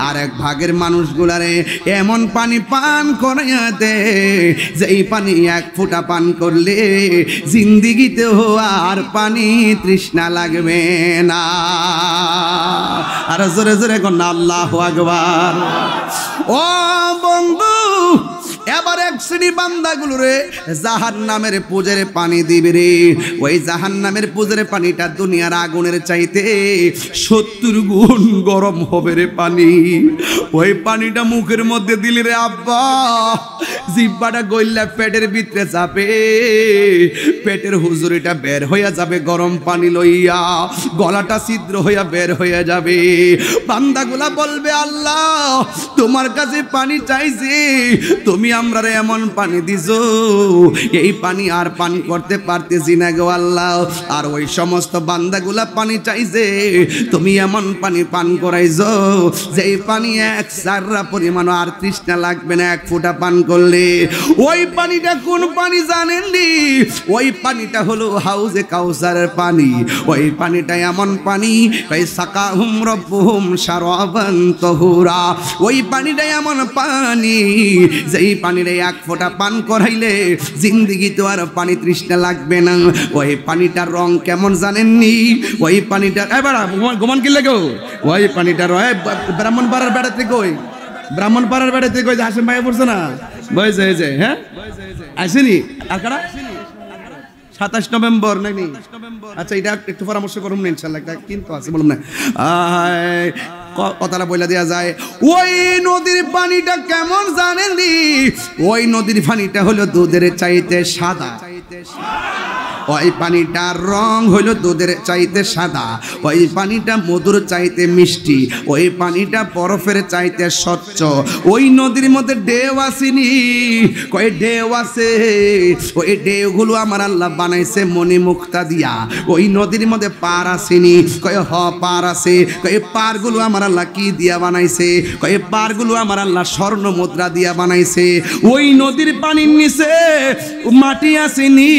আর এক ভাগের মানুষগুলারে এমন পানি পান করাইয়া দে যে এই পানি এক ফোঁটা পান করলে জিন্দিগিতেও আর পানি তৃষ্ণা লাগবে না। আর জোরে জোরে কোন আল্লাহু আকবার। ও বন্ধু, এবার এক শ্রেণী বান্দাগুলো রে জাহান্নামের পুজের পানি দিবে রে, ওই জাহান্নামের পুজের পানিটা দুনিয়ার আগুনের চাইতে 70 গুণ গরম হবে রে পানি। ওই পানিটা মুখের মধ্যে দিলি রে আব্বা, জিহ্বাটা গইল্লা পেটের ভিতরে যাবে, পেটের হুজুরিটা বের হইয়া যাবে গরম পানি লইয়া, গলাটা ছিদ্র হইয়া বের হইয়া যাবে। বান্দাগুলা বলবে আল্লাহ তোমার কাছে পানি চাইছি, তুমি আমরারে এমন পানি দিছো এই পানি আর পান করতে পারতেছি না গো আল্লাহ। আর ওই সমস্ত বান্দাগুলা পানি চাইছে, তুমি এমন পানি পান করাইছো যে এই পানি এক সাররা পরিমাণ আর তৃষ্ণা লাগবে না এক ফোঁটা পান করলে। ওই পানিটা কোন পানি জানেননি? ওই পানিটা হলো হাউজে কাউসারের পানি। ওই পানিটা এমন পানি সাকাহুম রব্বুহুম শারাবান তাহুরা, ওই পানিটা এমন পানি যেই পানির এক ফোঁটা পান করাইলে জিন্দিগি তো আর পানি তৃষ্ণা লাগবে না। ওই পানিটার রং কেমন জানেননি? ওই পানিটা এবার গোমান কিনলে গো, ওই পানিটার ব্রাহ্মণপাড়ার বেড়াতে কই, ব্রাহ্মণপাড়ার বেড়াতে কই হাসিম ভাই পড়ছে না বয়স হয়েছে, হ্যাঁ আসেনি আর কারা 27 নভেম্বর নাকি? আচ্ছা এটা একটু পরামর্শ করুন না ইনশাল্লাহ, কিন্তু আছে বলুন না কথাটা বলে দেওয়া যায়। ওই নদীর পানিটা কেমন জানেননি? ওই নদীর পানিটা হলো দুধের চাইতে সাদা, ওই পানিটার রং হইল দুধের চাইতে সাদা, ওই পানিটা মধুর চাইতে মিষ্টি, ওই পানিটা বরফের চাইতে স্বচ্ছ। ওই নদীর মধ্যে ঢেউ আসেনি, কই ঢেউ আছে, ওই ঢেউগুলো আমার আল্লাহ বানাইছে মণি মুক্তা দিয়া। ওই নদীর মধ্যে পার আসেনি, কই হ পার আছে, কই পারগুলো আমার আল্লাহ কি দিয়া বানাইছে, কই পারগুলো আমার আল্লাহ স্বর্ণ মুদ্রা দিয়া বানাইছে। ওই নদীর পানির নিচে মাটি আসেনি,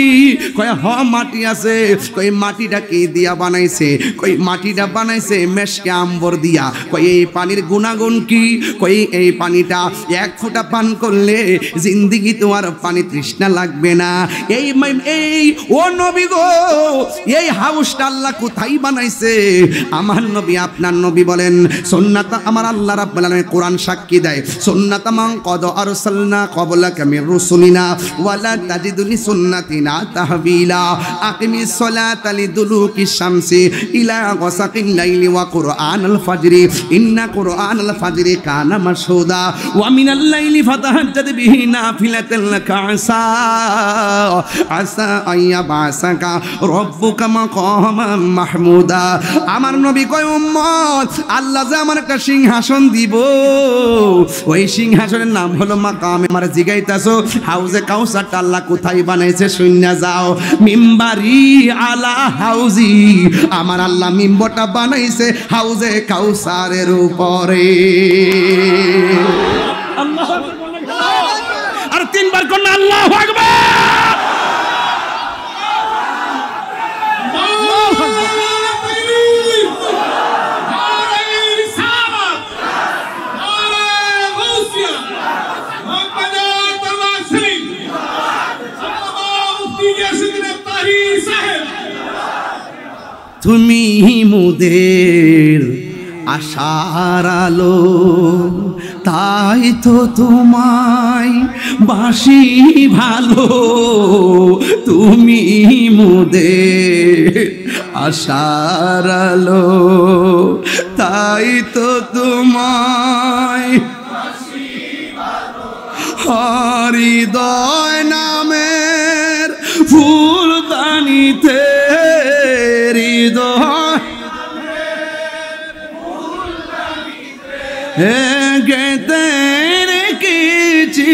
কই হ মাটি আছে, কই মাটিটা কি দিয়া বানাইছে, কই মাটিটা বানাইছে মেশকে আম্বর দিয়া। কই এই পানির গুণাগুণ কি? কই এই পানিটা এক ফোঁটা পান করলে জিন্দিগি তোমার পানি তৃষ্ণা লাগবে না। এই ও নবী গো, এই হাউসটা আল্লাহ কোথায় বানাইছে? আমার নবী আপনার নবী বলেন সুন্নাত, আমার আল্লাহ রাব্বুল আলামিন কোরআন সাক্ষী দেয় সুন্নাত মান কদ আরসালনা ক্বাবলাকা মির রুসুলিনা ওয়ালা তাজিদুনি সুন্নাতিনা তাহবিলা। আকিমিস সালাতা লিদুলুকিশ শামসি ইলা গাসাকিল লাইলি ওয়া কুরআনাল ফাজরি ইন্না কুরআনাল ফাজরি কানা মাশহুদা ওয়া মিনাল লাইলি ফাতাহাজ্জাদ বিহি নাফিলাতান লাকা আসা আইয়াবাসাকা রব্বুকা মাকামান মাহমুদা। আমার নবী কয় উম্মত আল্লাহ যে আমার একটা সিংহাসন দিব, ওই সিংহাসনের নাম হলো মাকামে। আমার জিগাইতাছো হাউজে কাউসারটা আল্লাহ কোথায় বানাইছে শুননা যাও। মিম্বারি আলা হাউজি, আমার আল্লাহ মিম্বরটা বানাইছে হাউজে কাউসারের উপরে। আল্লাহু আকবার, আর তিনবার করুন আল্লাহু আকবার। তুমি মোদের আশার আলো, তাই তো তোমায় বাসি ভালো। তুমি মোদের আশার আলো, তাই তো তোমায় হৃদয় নামের ফুলদানিতে গেতে রেখেছি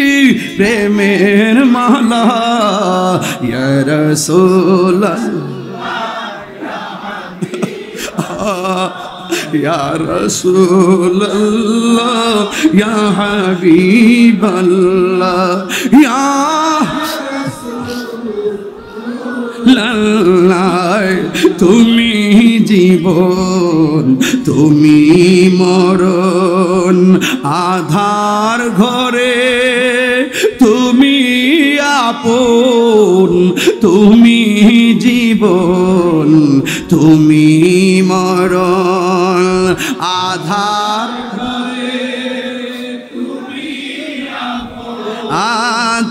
প্রেমের মালা ইয়া রাসূলুল্লাহ। ইয়া রাসূলুল্লাহ ইয়া হাবিবাল্লাহ ইয়া লাল্লাহ তুমি জীবন তুমি মরণ আধার ঘরে তুমি আপন তুমি জীবন তুমি মরণ আধার ঘরে তুমি আপন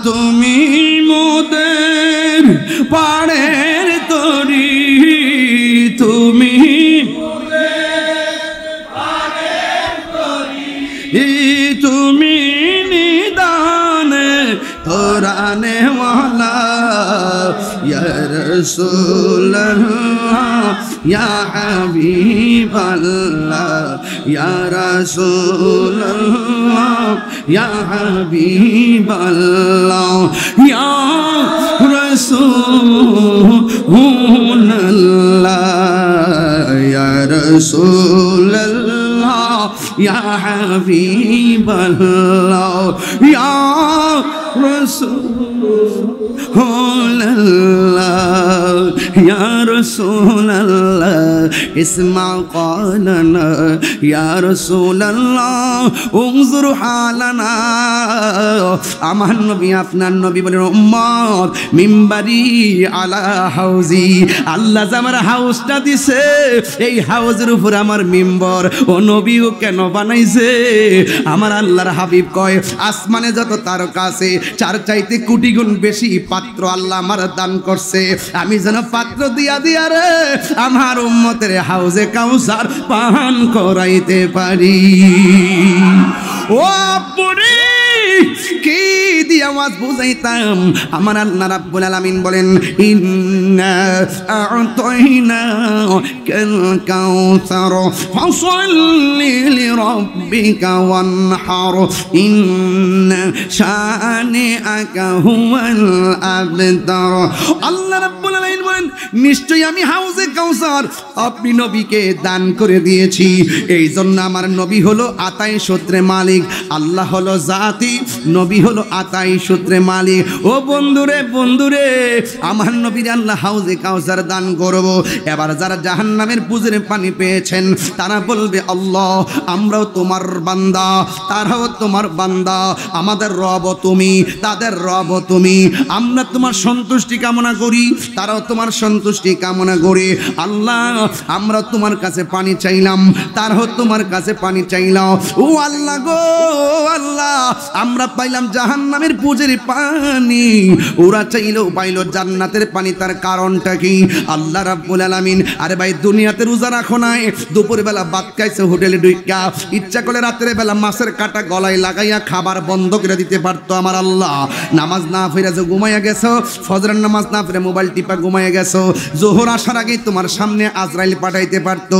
তুমি মোদের পাড়ের তরি তুমি তুমি নিদানে তোরানে ওয়ালা ইয়া রাসূলুল্লাহ ইয়া হাবিবাল্লাহ ইয়া রাসূলুল্লাহ ইয়া হাবিবাল্লাহ ইয়া রাসূলুল্লাহ ইয়া রাসূলুল্লাহ ইয়া হাবিবাল্লাহ ইয়া রাসূলুল্লাহ ইয়া রাসূলুল্লাহ ইসমা ক্বালানা ইয়া রাসূলুল্লাহ উনজুর হালানা আমার নবী আপনার নবী বলেন উম্মত মিম্বারি আলা হাউজি আল্লাহ যে আমার হাউসটা দিছে এই হাউজের উপর আমার মিম্বর ও নবীও কেন বানাইছে আমার আল্লাহর হাবিব কয় আসমানে যত তারকা আছে চার চাইতে কোটি গুণ বেশি পাত্র আল্লাহ আমার দান করছে আমি যেন পাত্র দিয়া দিয়া রে আমার উম্মতের হাউজে কাউসার পান করাইতে পারি ও পুরি কি দিয়ে আওয়াজ বুঝাইতাম আমার আল্লাহ রাব্বুল আলামিন বলেন ইন্না আ'তাইনা কাল কাউসার ফাসাল্লি লিরাব্বিকা ওয়ানহার ইন্না শানিআকা হুয়াল আবতার আল্লাহ রাব্বুল আলামিন বলেন নিশ্চয়ই আমি হাউজে কাউসার আপনি নবীকে দান করে দিয়েছি এই জন্য আমার নবী হলো আতাই সূত্রে মালিক আল্লাহ হলো জাতি নবী হলো আতাই সূত্রে মালিক ও বন্ধুরে বন্ধুরে আমার নবীর আল্লাহ হাউজে কাউসার দান করব এবার যারা জাহান্নামের পুজোর পানি পেয়েছেন তারা বলবে আল্লাহ আমরাও তোমার বান্দা তারাও তোমার বান্দা আমাদের রব তুমি তাদের রব তুমি আমরা তোমার সন্তুষ্টি কামনা করি তারাও তোমার সন্তুষ্টি কামনা করে আল্লাহ আমরা তোমার কাছে পানি চাইলাম তারাও তোমার কাছে পানি চাইলাম ও আল্লাহ গো আল্লাহ আমরা পাইলাম জাহান্নামের পুজোর পানি ওরা চাইলেও পাইল জান্নাতের পানি তার কারণটা কি আল্লাহ রাব্বুল আলামিন আরে ভাই দুনিয়াতে রোজা রাখো নাই দুপুরবেলা ভাত খাইছে হোটেলে ঢুইকা ইচ্ছা করে রাতের বেলা মাছের কাটা গলায় লাগাইয়া খাবার বন্ধ করে দিতে পারতো আমার আল্লাহ নামাজ না পড়ে যে ঘুমাইয়া গেছো ফজরের নামাজ না পড়ে মোবাইল টিপা ঘুমাইয়া গেছো জোহর আসার আগেই তোমার সামনে আজরাইল পাঠাইতে পারতো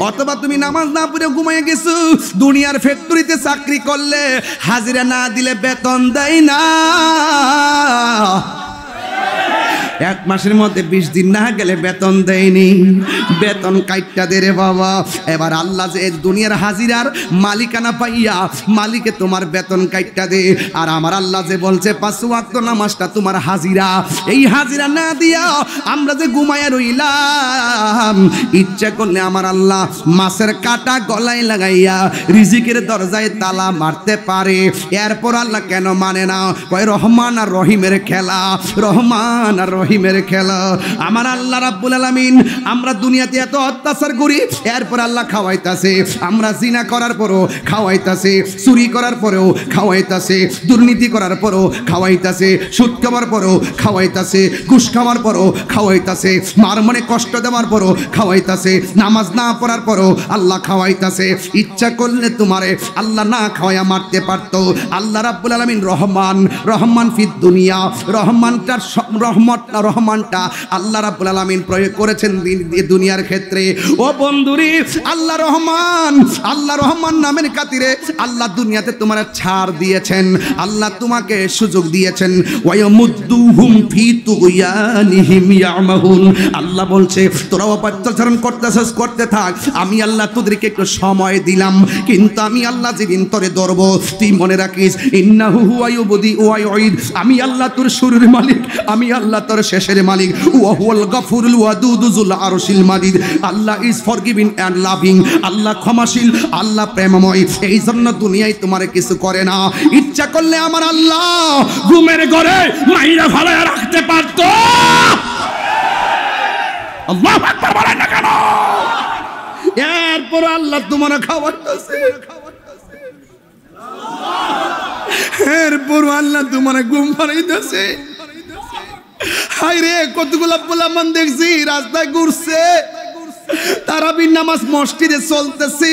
অথবা তুমি নামাজ না পড়ে ঘুমাইয়া গেছো দুনিয়ার ফ্যাক্টরিতে চাকরি করলে হাজিরা না দিলে বেতন দেয় না এক মাসের মধ্যে 20 দিন না গেলে বেতন দেয়নি বেতন কাইটটা দে রে বাবা এবার আল্লাহ যে দুনিয়ার হাজিরার মালিকানা পাইয়া মালিকে তোমার বেতন কাইটটা দে আর আমার আল্লাহ যে বলছে 5 ওয়াক্ত নামাজটা তোমার হাজিরা এই হাজিরা না দিয়া আমরা যে ঘুমায়া রইলাম ইচ্ছা করলে আমার আল্লাহ মাছের কাটা গলায় লাগাইয়া রিজিকের দরজায় তালা মারতে পারে এরপর আল্লাহ কেন মানে না কয় রহমান আর রহিমের খেলা রহমান আর রহিমের খেলা আমার আল্লাহ রাব্বুল আলামিন আমরা দুনিয়াতে এত অত্যাচার করি এরপর আল্লাহ খাওয়াইতাছে আমরা জিনা করার পরও খাওয়াইতাছে চুরি করার পরেও খাওয়াইতাছে দুর্নীতি করার পরও খাওয়াইতাছে সুদ খাওয়ার পরও খাওয়াইতাছে ঘুষ খাওয়ার পরও খাওয়াইতাছে মার মনে কষ্ট দেওয়ার পরও খাওয়াইতাছে নামাজ না পড়ার পরও আল্লাহ খাওয়াইতাছে ইচ্ছা করলে তোমারে আল্লাহ না খাওয়াইয়া মারতে পারতো আল্লাহ রাব্বুল আলামিন রহমান রহমান ফিদ দুনিয়া রহমানটার রহমত রহমানটা আল্লাহ রাব্বুল আলামিন প্রয়োগ করেছেন দুনিয়ার ক্ষেত্রে। ও বন্ধুরি, আল্লাহ রহমান নামের খাতিরে আল্লাহ দুনিয়াতে তোমার ছাড় দিয়েছেন, আল্লাহ তোমাকে সুযোগ দিয়েছেন। ওয়ায়ামুদ্দুহুম ফি তুগয়ানিহিম ইয়ামাহুন, আল্লাহ বলছে তোরা অপচরণ করতে থাক, আমি আল্লাহ তোদেরকে একটু সময় দিলাম, কিন্তু আমি আল্লাহ যেদিন তোরে ধরব তুই মনে রাখিস ইন্নাহু হুয়া ইউবদি ওয়া ইউঈদ, আমি আল্লাহ তোর শুরুর মালিক, আমি আল্লাহ তোর শেষের মালিক। ওয়া হুয়াল গফুরুল ওয়াদুদু যুল আরশিল মাজিদ, আল্লাহ ইজ ফরগিভিং এন্ড লাভিং, আল্লাহ ক্ষমাশীল, আল্লাহ প্রেমময়। এই জন্য দুনিয়ায় তোমার কিছু করে না, ইচ্ছা করলে আমার আল্লাহ ঘুমের ঘরে মাইরা ফালায়া রাখতে পারত। আল্লাহু আকবার বলেন না কেন? এরপর আল্লাহ তোমার খাওয়াইতেছে, এরপর আল্লাহ তোমার ঘুম পাড়াইতেছে। হায় রে, কতগুলা পোলামান দেখছি রাস্তায় ঘুরছে, তারাবির নামাজ মসজিদে চলতেছে,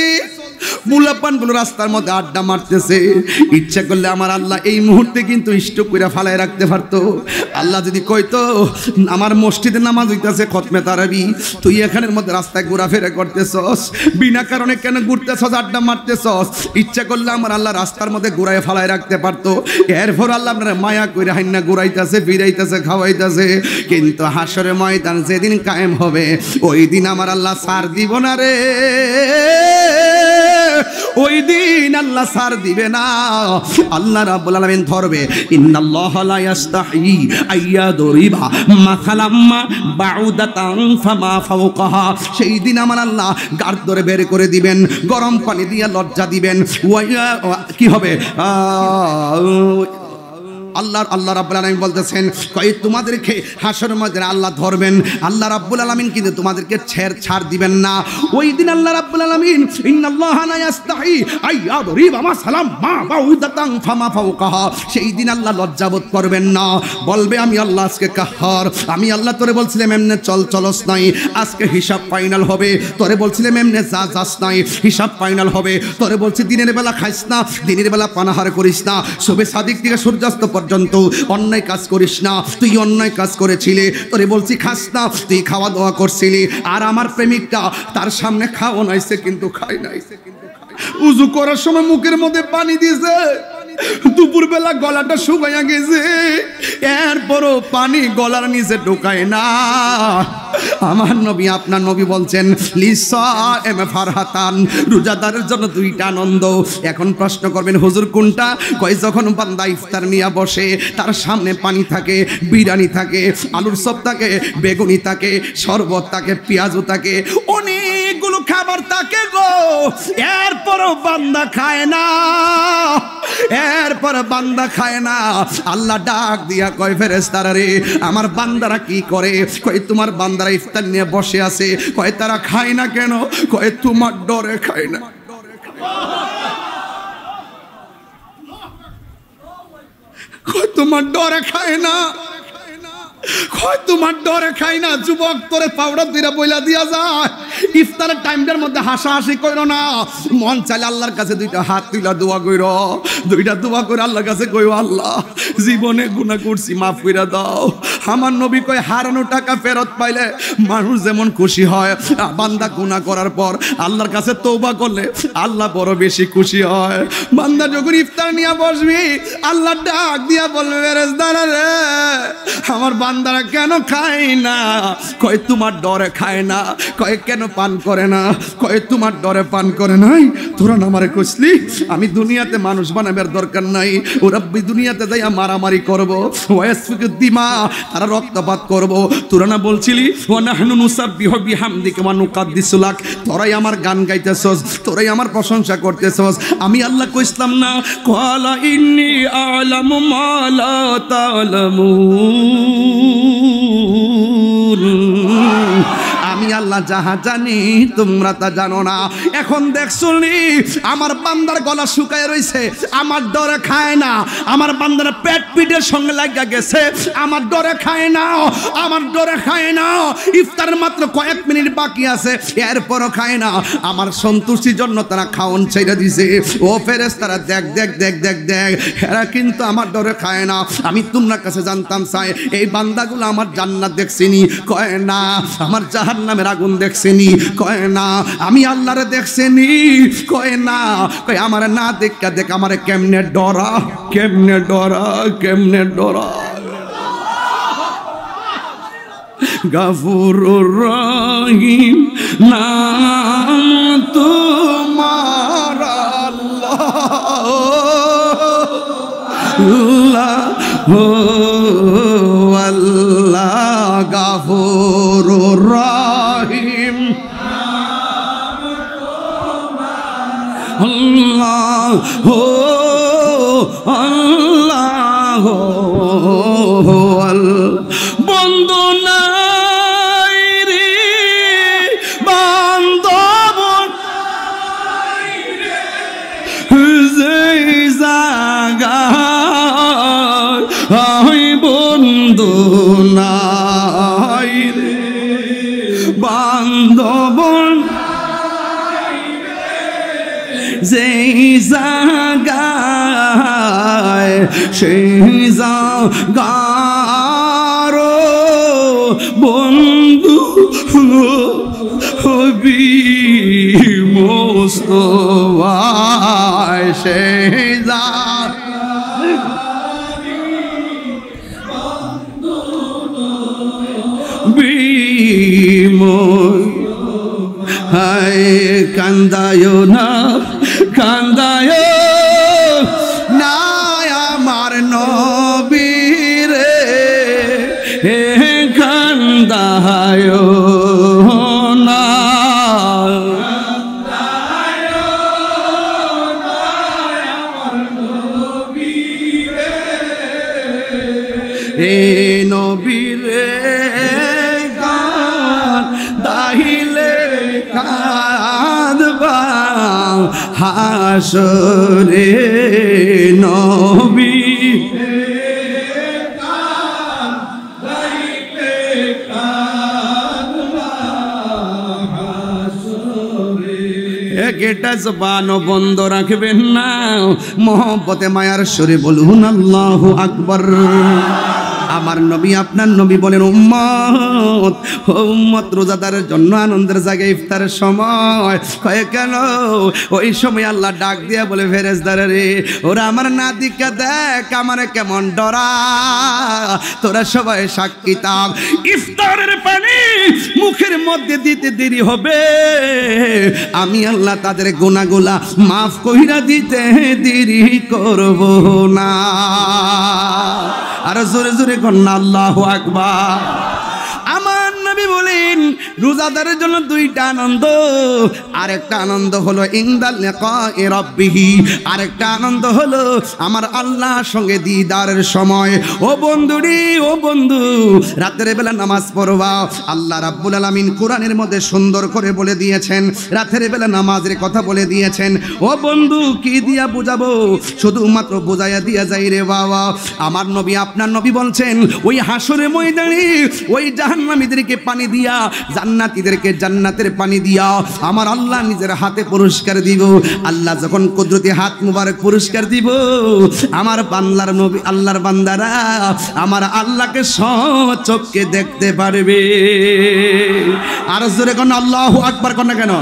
মুলাপানগুলো রাস্তার মধ্যে আড্ডা মারতেছে। ইচ্ছা করলে আমার আল্লাহ এই মুহূর্তে কিন্তু স্টপ করে ফালায় রাখতে পারতো। আল্লাহ যদি কইতো আমার মসজিদে নামাজ হইতেছে খতমে তারাবি, তুই এখানের মধ্যে রাস্তায় ঘোরাফেরা করতেছস, বিনা কারণে কেন ঘুরতেছস, আড্ডা মারতেছস, ইচ্ছা করলে আমার আল্লাহ রাস্তার মধ্যে ঘুরায় ফালায় রাখতে পারতো। এরপর আল্লাহ আপনার মায়া করে হাইন্না ঘুরাইতেছে, ফিরাইতেছে, খাওয়াইতেছে। কিন্তু হাসরের ময়দান যেদিন কায়েম হবে ওই দিন আমার আল্লাহ ছাড় দিব না রে, ওই দিন আল্লাহ ছাড় দিবে না। আল্লাহ রাব্বুল আলামিন ধরবে, ইন্নাল্লাহা লা ইস্তাহি আইয়াদরিবা মাসালাম্মা বাউদাতান ফামা ফাওকাহা, সেই দিন আমার আল্লাহ গাড় ধরে বের করে দিবেন, গরম পানি দিয়ে লজ্জা দিবেন। কি হবে? আল্লাহ রাব্বুল আলামিন বলতেছেন কই তোমাদেরকে হাসরের ময়দানে আল্লাহ ধরবেন, আল্লাহ রাব্বুল আলামিন কিন্তু তোমাদেরকে ছাড় দিবেন না। ওই দিন আল্লাহ রাব্বুল আলামিন ইন্নাল্লাহা লা ইস্তাহি আইয়াদরিবা মাসালাম্মা বাউদাতান ফামা ফাওকাহা, সেই দিন আল্লাহ লজ্জাবোধ করবেন না, বলবে আমি আল্লাহ আজকে কাহার, আমি আল্লাহ তোরে বলছিলাম এমনে চলস নাই, আজকে হিসাব ফাইনাল হবে, তোরে বলছিলাম এমনে যাস নাই, হিসাব ফাইনাল হবে, তোরে বলছি দিনের বেলা খাইস না, দিনের বেলা পানাহার করিস না, শুভে সাদিক থেকে সূর্যাস্ত পর্যন্ত অন্যায় কাজ করিস না, তুই অন্যায় কাজ করেছিলি, তোরে বলছি খাস না, তুই খাওয়া দাওয়া করছিলি। আর আমার প্রেমিকটা তার সামনে খাওয়া নাইছে কিন্তু খাই নাই, উজু করার সময় মুখের মধ্যে পানি দিয়েছে, দুপুরবেলা গলাটা শুকাইয়া গেছে, এরপরও পানি গলার নিচে ঢোকায় না। আমার নবী আপনার নবী বলছেন লিসাইম ফারহাতান, রোজাদারের জন্য দুইটা আনন্দ। এখন প্রশ্ন করবেন হুজুর কোনটা? কয় যখন বান্দা ইফতার নিয়ে বসে, তার সামনে পানি থাকে, বিরিয়ানি থাকে, আলুর চপ থাকে, বেগুনি থাকে, শরবত থাকে, পেঁয়াজও থাকে, অনেকগুলো খাবার থাকে গো, এরপরও বান্দা খায় না, এরপর বান্দা খায় না। আল্লাহ ডাক দিয়া কয় ফেরেশতারা রে, আমার বান্দারা কি করে? কয় তোমার বান্দারা ইফতার নিয়ে বসে আছে, কয় তারা খায় না কেন? কয় তোমার ডরে খায় না। কয় তোমার ডরে খায় না, কয় তোমার ডরে খাই না। যুবক তোরে পাউডার দিরা বইলা দিয়া যায়, ইফতারের টাইমটার মধ্যে হাসাহাসি কইরো না, মন চাইলে আল্লাহর কাছে দুইটা হাত তুইলা দোয়া কইরো, দুইটা দোয়া করে আল্লাহর কাছে কইও আল্লাহ জীবনে গুনাহ করছি মাফ কইরা দাও। আমার নবী কয় হারানো টাকা ফেরত পাইলে মানুষ যেমন খুশি হয়, বান্দা গুনাহ করার পর আল্লাহর কাছে তওবা করলে আল্লাহ বড় বেশি খুশি হয়। বান্দা যখন ইফতার নিয়ে বসবি, আল্লাহ ডাক দিয়া বলবে ফেরেশতারা রে, আমার বান্দারা কেন খায় না? কয় তোমার ডরে খায় না। কয় কেন পান করে না? কয় তোমার ডরে পান করে নাই। তোরা না আমারে কইছলি আমি দুনিয়াতে মানুষ বানাবার দরকার নাই, ওরা দুনিয়াতে যাইয়া মারামারি করব, ওয়াসফিক দিমা, তারা রক্তপাত করব। তোরা না বলছিলি ওয়া নাহনু নুসাব্বিহু বিহামদিকা ওয়া নুকাদ্দিসু লাক, তোরাই আমার গান গাইতেছস, তোরাই আমার প্রশংসা করতেছস, আমি আল্লাহ কইছলাম না ক্বালা ইন্নী আ'লামু মা লা তা'লামুন, আমি আল্লাহ যাহা জানি তোমরা তা জানো না। এখন দেখছুনি আমার বান্দার গলা শুকায় রইছে, আমার ডরে খায় না। আমার বান্দার পেট পিঠের সঙ্গে লাগা গেছে, আমার ডরে খায় না, আমার ডরে খায় না। ইফতারের মাত্র কয়েক মিনিট বাকি আছে, এরপরও খায় না। আমার সন্তুষ্টির জন্য তারা খাওন ছেড়ে দিছে। ও ফেরেশতারা দেখ দেখ দেখ দেখ দেখ, এরা কিন্তু আমার ডরে খায় না। আমি তোমার কাছে জানতাম চাই, এই বান্দাগুলো আমার জান্নাত দেখছিনি? কয় না। আমার জাহান্নামের আগুন দেখছিনি? কয় না। আমি আল্লাহরে দেখছিনি? কয় না। কয় আমার না দেখা দেখ আমারে কেমনে ডরা, কেমনে ডরা, কেমনে ডরা। গফুরুর রহিম নাম তোমার আল্লাহ, আল্লাহ গফুরুর রহিম আল্লাহ, আল্লাহ বন্ধু নাই রে বান্ধব যেই জাগায় বন্ধু নাই রে বান্ধব যেই জাগায় সেই জাগার বন্ধু হবি মোস্তফায় সেই হায় কান্দায় না, কান্দায় না আমার নবীরে, হে কান্দায় না, হে নবীরে দাহিলে কাঁদবা হাসরে নবী একটা জবানও বন্ধ রাখবেন না। মোহব্বতে মায়ার সুরে বলুন আল্লাহু আকবার। আমার নবী আপনার নবী বলেন, উম্মত উম্মত রোজাদারের জন্য আনন্দের জায়গায় ইফতারের সময় কয়ে কেন? ওই সময় আল্লাহ ডাক দিয়া বলে, ফেরেশতারা রে, ওরা আমার নাতিকে দেখ আমারে কেমন ডরা। তোরা সবাই সাক্ষী থাক, ইফতারের পানি মুখের মধ্যে দিতে দেরি হবে, আমি আল্লাহ তাদের গুনাহগুলা মাফ কইরা দিতে দেরি করব না। আর জোরে জোরে কন্যা আল্লাহু আকবার। আমার নবী বলেন, রোজাদারের জন্য দুইটা আনন্দ। আরেকটা আনন্দ হলো ইনদাল লিকাই রাব্বিহি, আরেকটা আনন্দ হলো আমার আল্লাহর সঙ্গে দিদারের সময়। ও বন্ধুরি, ও বন্ধু, রাতের বেলা নামাজ পড়বা। আল্লাহ রাব্বুল আলামিন কোরআনের মধ্যে সুন্দর করে বলে দিয়েছেন, রাতের বেলা নামাজের কথা বলে দিয়েছেন। ও বন্ধু, কি দিয়া বুঝাবো? শুধুমাত্র বুঝাইয়া দিয়া যাই রে বাবা। আমার নবী আপনার নবী বলছেন, ওই হাসরের ময়দানে ওই জাহান্নামীদেরকে পানি দিয়া, জান্নাতীদেরকে জান্নাতের পানি দিয়া আমার আল্লাহ নিজের হাতে পুরস্কার দিব। আল্লাহ যখন কুদরতি হাত মুবারক পুরস্কার দিব, আমার বান্দার নবী আল্লাহর বান্দারা আমার আল্লাহকে সচক্ষে দেখতে পারবে। আর জোরে কোন আল্লাহু আকবার কোন কেন?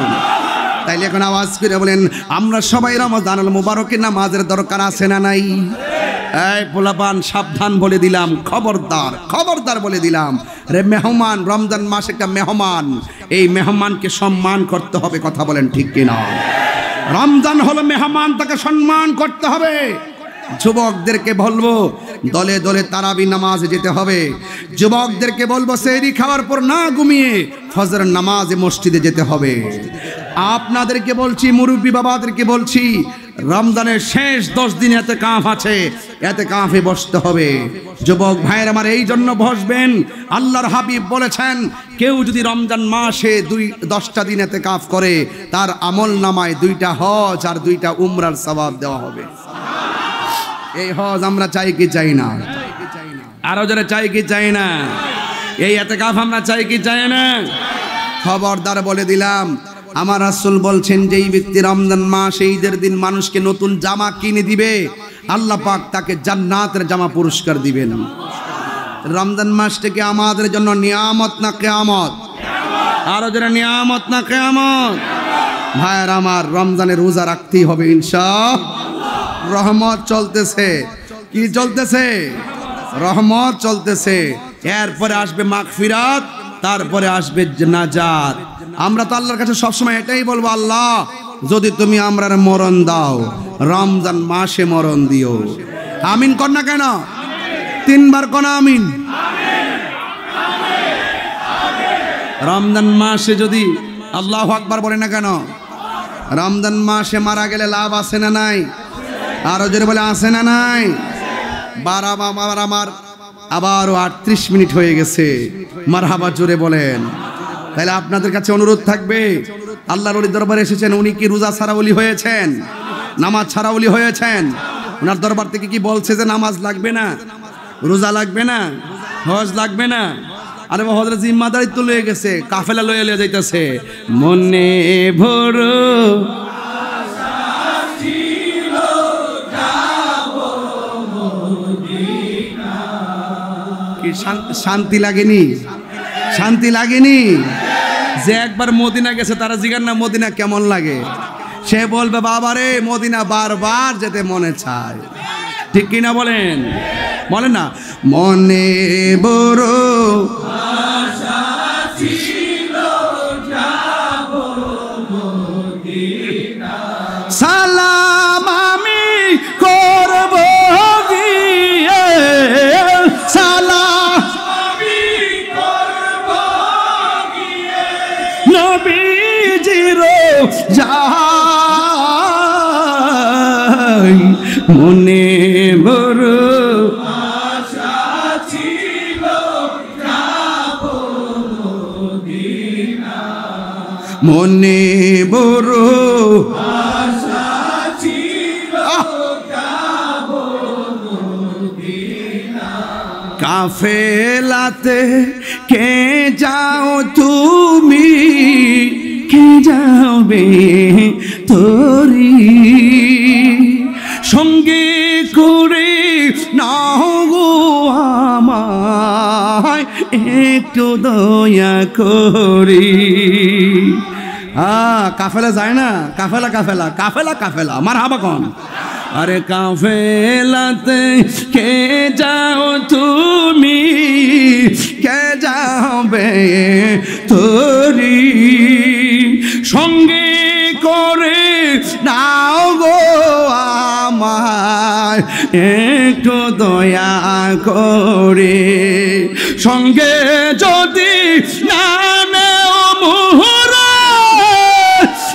তাইলে এখন আওয়াজ করে বলেন, আমরা সবাই রমজানুল মুবারকের নামাজের দরকার আছে না নাই? এই পোলাপান সাবধান বলে দিলাম, খবরদার খবরদার বলে দিলাম রে মেহমান। রমজান মাস একটা মেহমান, এই মেহমানকে সম্মান করতে হবে। কথা বলেন ঠিক কিনা? রমজান হলো মেহমান, তাকে সম্মান করতে হবে। যুবকদেরকে বলবো দলে দলে তারাবি নামাজে যেতে হবে। যুবকদেরকে বলবো সেহরি খাওয়ার পর না ঘুমিয়ে ফজর নামাজে মসজিদে যেতে হবে। আপনাদেরকে বলছি, মুরব্বী বাবাদেরকে বলছি, রমজানের শেষ 10 দিন ইতিকাফ আছে, ইতিকাফে বসতে হবে। যুবক ভাইয়ের আমার, এই জন্য বসবেন। আল্লাহর হাবিব বলেছেন, কেউ যদি রমজান মাসে 10টা দিন ইতিকাফ করে, তার আমল নামায় 2টা হজ আর 2টা উমরার সওয়াব দেওয়া হবে। এই হজ আমরা চাই কি চাই না? আরো যারা চাই কি চাই না? এই ইতিকাফ আমরা চাই কি চাই না? খবরদার বলে দিলাম, আমার রাসূল বলছেন, যেই ব্যক্তি রমজান মাসে ঈদের দিন মানুষকে নতুন জামা কিনে দিবে, আল্লাহ পাক তাকে জান্নাতের জামা পুরস্কার দিবেন। রমজান মাসটা কি আমাদের জন্য নিয়ামত না কিয়ামত? আরো যারা নিয়ামত না কিয়ামত? ভাইয়ের আমার, রমজানে রোজা রাখতেই হবে ইনশাআল্লাহ। রহমত চলতেছে। কি চলতেছে? রহমত চলতেছে। এরপরে আসবে মাগফিরাত, তারপরে আসবে নাজাত। আমরা তো আল্লাহর কাছে সবসময় এটাই বলবো, আল্লাহ যদি তুমি আমরার মরণ দাও, রমজান মাসে মরণ দিও। আমিন কর না কেন? 3 বার কোন আমিন। রমজান মাসে যদি আল্লাহু আকবার বলে না কেন? রমজান মাসে মারা গেলে লাভ আছে না নাই? আরো জোরে বলে আছে না নাই? আমার আবারও 38 মিনিট হয়ে গেছে। মারহাবা জোরে বলেন। তাহলে আপনাদের কাছে অনুরোধ থাকবে, আল্লাহর ওলির দরবারে এসেছেন, উনি কি রোজা ছাড়া ওলি হয়েছেন? নামাজ ছাড়া ওলি হয়েছেন? ওনার দরবার থেকে কি বলছে যে নামাজ লাগবে না, রোজা লাগবে না, হজ লাগবে না? আরে হযরত জিম্মাদারি তো লয়ে গেছে, কাফেলা লয়ে লয়ে যাইতেছে। মনে ভরো কি শান্তি লাগেনি? শান্তি লাগেনি? যে একবার মদিনা গেছে তারা জিজ্ঞাসা না মদিনা কেমন লাগে, সে বলবে বাবারে মদিনা বারবার যেতে মনে চায়। ঠিক কিনা বলেন? বলেন না? মনে বড় আশা ছিল যাব মদিনা, সালাম আমি করব গিয়ে, সালাম আমি করব গিয়ে, নবীজির যাই মনে বড় আশা ছিল যাব মদিনা, মনে বড় আশা ছিল যাব মদিনা, কাফেলাতে কে যাও তুমি, কে যাবে তোরি, সঙ্গে করে নাও গো আমায় একটু দয়া করি। কাফেলা যায় না? কাফেলা কাফেলা কাফেলা কাফেলা মারহাবা কোন? আরে কাফেলাতে কে যাও তুমি, কে যাবে তোরি, সঙ্গে করে নাও গো আমায় একটু দয়া করে, সঙ্গে যদি না নেও মোহরা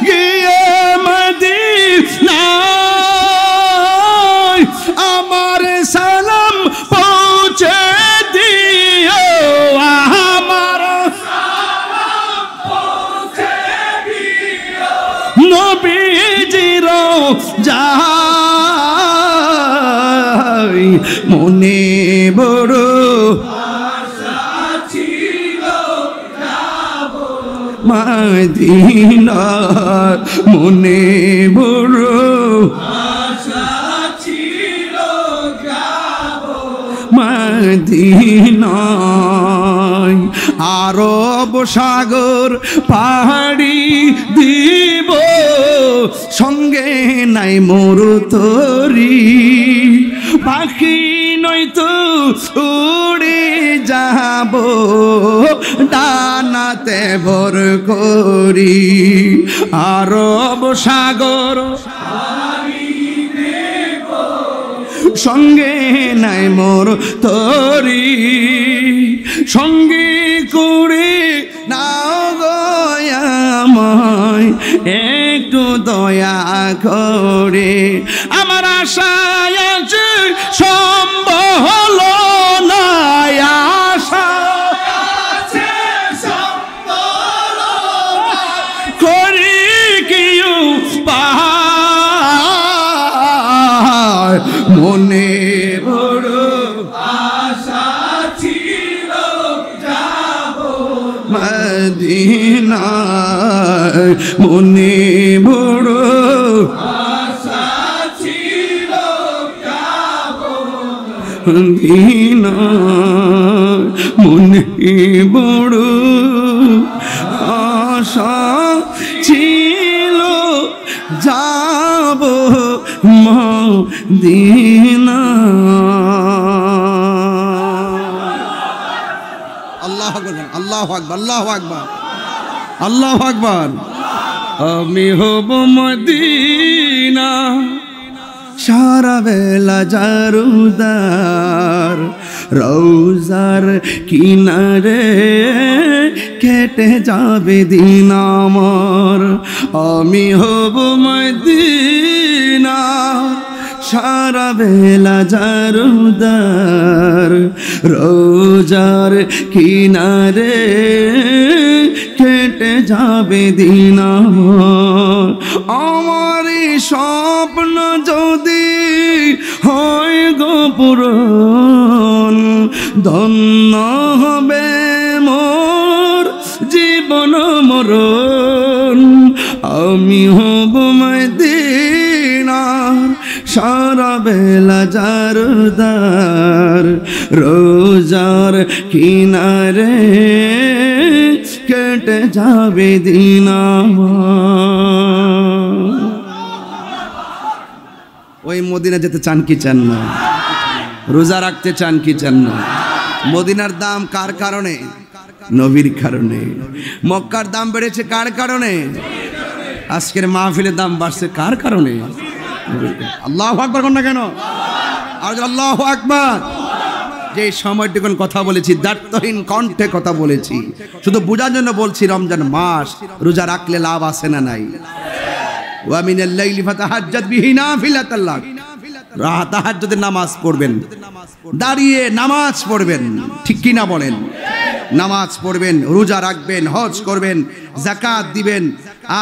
গিয়ে মদিনা, আমার সালাম পৌঁছে দিও, আমার সালাম পৌঁছে দিও, নবীজির যাই মনে বড় আশা ছিল যাব মদিনার, মনে বড় আশা ছিল যাব মদিনায়। আরব সাগর পাহাড়ি দিব, সঙ্গে নাই মোর তরি, পাখি নয়তো উড়ে যাব ডানাতে ভর করি। আরব সাগর সঙ্গে নাই মোর তরি, সঙ্গে করে নাও গো আমায় একটু দয়া করে। আমার আশায় আছে সম্ভব হলো না, আশা করি কেউ পায়, মনে বড় আশা ছিল যাব মদিনায়, মনে বড় আশা ছিল যাব মদিনায়, মনে বড় আশা ছিল যাব মদিনা। আল্লাহু আকবার, আল্লাহু আকবার, আল্লাহু আকবার, আল্লাহু আকবার। আমি হব মদিনা সারা বেলা জারুদার, রওজার কিনারে কেটে যাবে দিন আমার। আমি হব মদিনা সারা বেলা জারুদার, রওজার কিনারে কেটে যাবে দিন আমার। আমার স্বপ্ন যদি হয় গো পূরণ, ধন্য হবে মোর জীবন মরণ। আমি হব মদিনার সারা বেলা জারদার, রোজার কিনারে কেটে যাবে দিন আমার। ওই মদিনা যেতে চান কি চান না? রোজা রাখতে চান কি চান না? মদিনার দাম কার কারণে? নবীর কারণে। মক্কার দাম বেড়েছে কার কারণে? আজকের মাহফিলের দাম বাড়ছে কার কারণে? আল্লাহু আকবার কোন না কেন? আর আল্লাহু আকবার। যে সময়টুকুন কথা বলেছি দার্থহীন কণ্ঠে কথা বলেছি, শুধু বোঝার জন্য বলছি রমজান মাস রোজা রাখলে লাভ আছে না নাই? ওয়া মিনাল লাইলি ফাতাহাজ্জাদ বিহি নাফিলাতাল লাক, তাহাজ্জুদের নামাজ পড়বেন, দাঁড়িয়ে নামাজ পড়বেন, ঠিক কি না বলেন? নামাজ পড়বেন, রোজা রাখবেন, হজ করবেন, যাকাত দিবেন,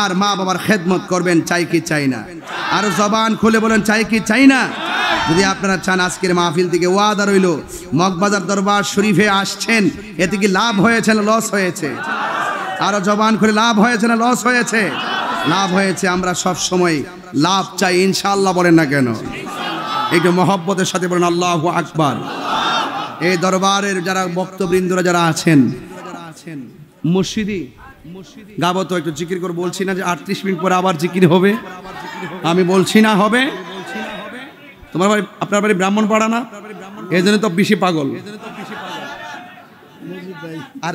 আর মা বাবার খেদমত করবেন। চাই কি চাই না? আর জবান খুলে বলেন চাই কি চাই না? যদি আপনারা চান আজকের মাহফিল থেকে ওয়াদা রইল, মগবাজার দরবার শরীফে আসছেন, এতে কি লাভ হয়েছে না লস হয়েছে? আরো জবান খুলে লাভ হয়েছে না লস হয়েছে? লাভ হয়েছে। আমরা সব সময় লাভ চাই, ইনশাআল্লাহ বলেন না কেন? একটু মহব্বতের সাথে বলেন আল্লাহু আকবার। এই দরবারের যারা বক্তবৃন্দরা যারা আছেন, মসজিদি গাবো তো একটু জিকির করে, বলছি না যে 38 মিনিট পরে আবার জিকির হবে? আমি বলছি না হবে? তোমার বাড়ি, আপনার বাড়ি ব্রাহ্মণপাড়া না? এই জন্য তো বেশি পাগল। আর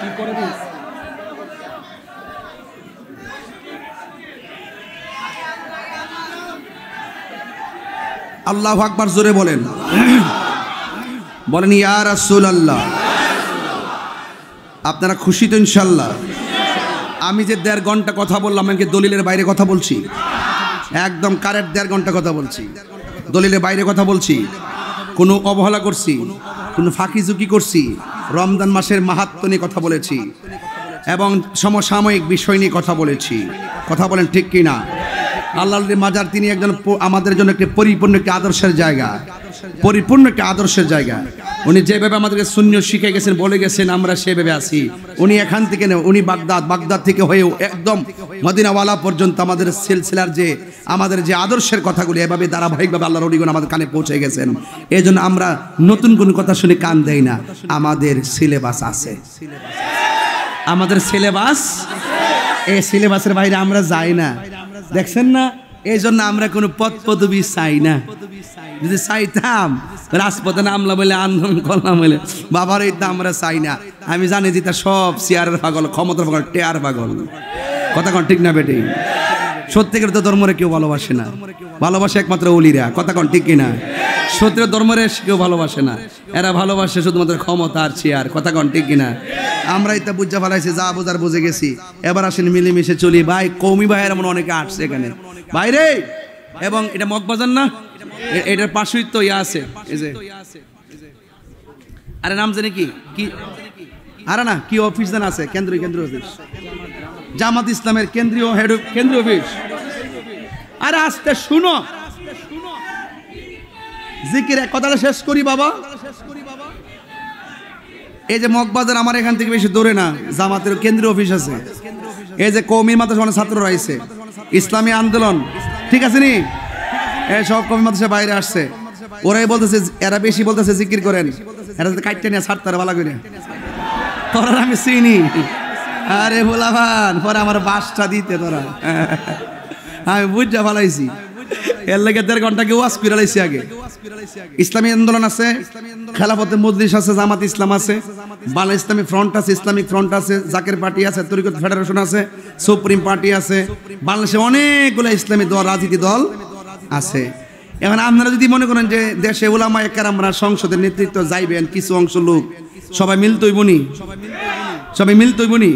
কি করে দিস? আল্লাহু আকবার জোরে বলেন, বলেন ইয়া রাসূলুল্লাহ। আপনারা খুশি তো ইনশাআল্লাহ? আমি যে 1.5 ঘন্টা কথা বললাম, আমি কি দলিলের বাইরে কথা বলছি? একদম কারেক্ট 1.5 ঘন্টা কথা বলছি। দলিলের বাইরে কথা বলছি? কোনো অবহেলা করছি? কোনো ফাঁকি ঝুঁকি করছি? রমজান মাসের মাহাত্ম্য নিয়ে কথা বলেছি এবং সমসাময়িক বিষয় নিয়ে কথা বলেছি। কথা বলেন ঠিক কি না? আল্লাহর মাজার তিনি একজন আমাদের জন্য একটি পরিপূর্ণ একটি আদর্শের জায়গা, পরিপূর্ণ একটি আদর্শের জায়গা। উনি যেভাবে আমাদেরকে সুন্নিয়ত শিখে গেছেন, বলে গেছেন, আমরা সেভাবে আছি। উনি এখান থেকে নেই, উনি বাগদাদ থেকে হয়েও একদম মদিনাওয়ালা পর্যন্ত আমাদের সিলসিলার যে আমাদের যে আদর্শের কথাগুলি এভাবে ধারাবাহিকভাবে আল্লাহর ওলিগণ আমাদের কানে পৌঁছে গেছেন। এই জন্য আমরা নতুন কোনো কথা শুনে কান দেই না। আমাদের সিলেবাস আছে, আমাদের সিলেবাস। এই সিলেবাসের বাইরে আমরা যাই না, দেখছেন না? এই জন্য আমরা কোনো পদ পদবি চাই না। যদি চাইতাম রাজপথে নামলা বলে আন্দোলন করলাম বলে বাবার, এই তো আমরা চাই না। আমি জানি যে তা সব চেয়ারের পাগল, ক্ষমতার পাগল, টেয়ার পাগল। কথা কোন ঠিক না বেটি? সত্যিকার তো ধর্মরে কেউ ভালোবাসে না, ভালোবাসে একমাত্র ওলিরা। কথা কন ঠিক কিনা? সত্যের ধর্মরে কেউ ভালোবাসে না, এরা ভালোবাসে শুধুমাত্র ক্ষমতা আর চেয়ার। কথা কন ঠিক কিনা? আমরা এটা বুঝা ফেলাইছি, যা বোঝার বুঝে গেছি। এবার আসেন মিলেমিশে চলি। ভাই কৌমি ভাইয়ের এমন অনেকে আসছে এখানে বাইরে, এবং এটা মগবাজার না, এটার পাশেই তো ইয়া আছে, এই যে আরে নাম জানি কি কি আরে না কি অফিস জানা আছে, কেন্দ্রীয় অফিস, জামাত ইসলামের কেন্দ্রীয় হেড কেন্দ্রীয় অফিস। আরে আস্তে শুনো, জিকির কথাটা শেষ করি বাবা। এই যে মগবাজার আমার এখান থেকে বেশি দূরে না, জামাতের কেন্দ্রীয় অফিস আছে। এই যে কওমি মাদ্রাসা অনেক ছাত্ররা আইছে, ইসলামী আন্দোলন, ঠিক আছে নি, এই সব কওমি মাদ্রাসা বাইরে আসছে। ওরাই বলতেছে, এরা বেশি বলতেছে জিকির করেন, এরা যদি কাটতে নিয়ে ছাড়তারা ভালো করে। তোরা আমি চিনি, আরে ভোলাভান পরে আমার বাসটা দিতে তোরা, আমি বুঝা ভালাইছি। এর লাগে 1.5 ঘন্টা কেউ ওয়াজ করে লাইছি। আগে ইসলামী আন্দোলন আছে, খেলাফতে মজলিস আছে, জামাত ইসলাম আছে, বাংলা ইসলামী ফ্রন্ট আছে, ইসলামিক ফ্রন্ট আছে, জাকের পার্টি আছে, তরিকত ফেডারেশন আছে, সুপ্রিম পার্টি আছে, বাংলাদেশে অনেকগুলো ইসলামী দল, রাজনীতি দল আছে। এখন আপনারা যদি মনে করেন যে দেশে ওলামায়ে কেরামরা সংসদের নেতৃত্ব যাইবেন, কিছু অংশ লোক সবাই মিলতইবনি, সবাই মিলতইবনি,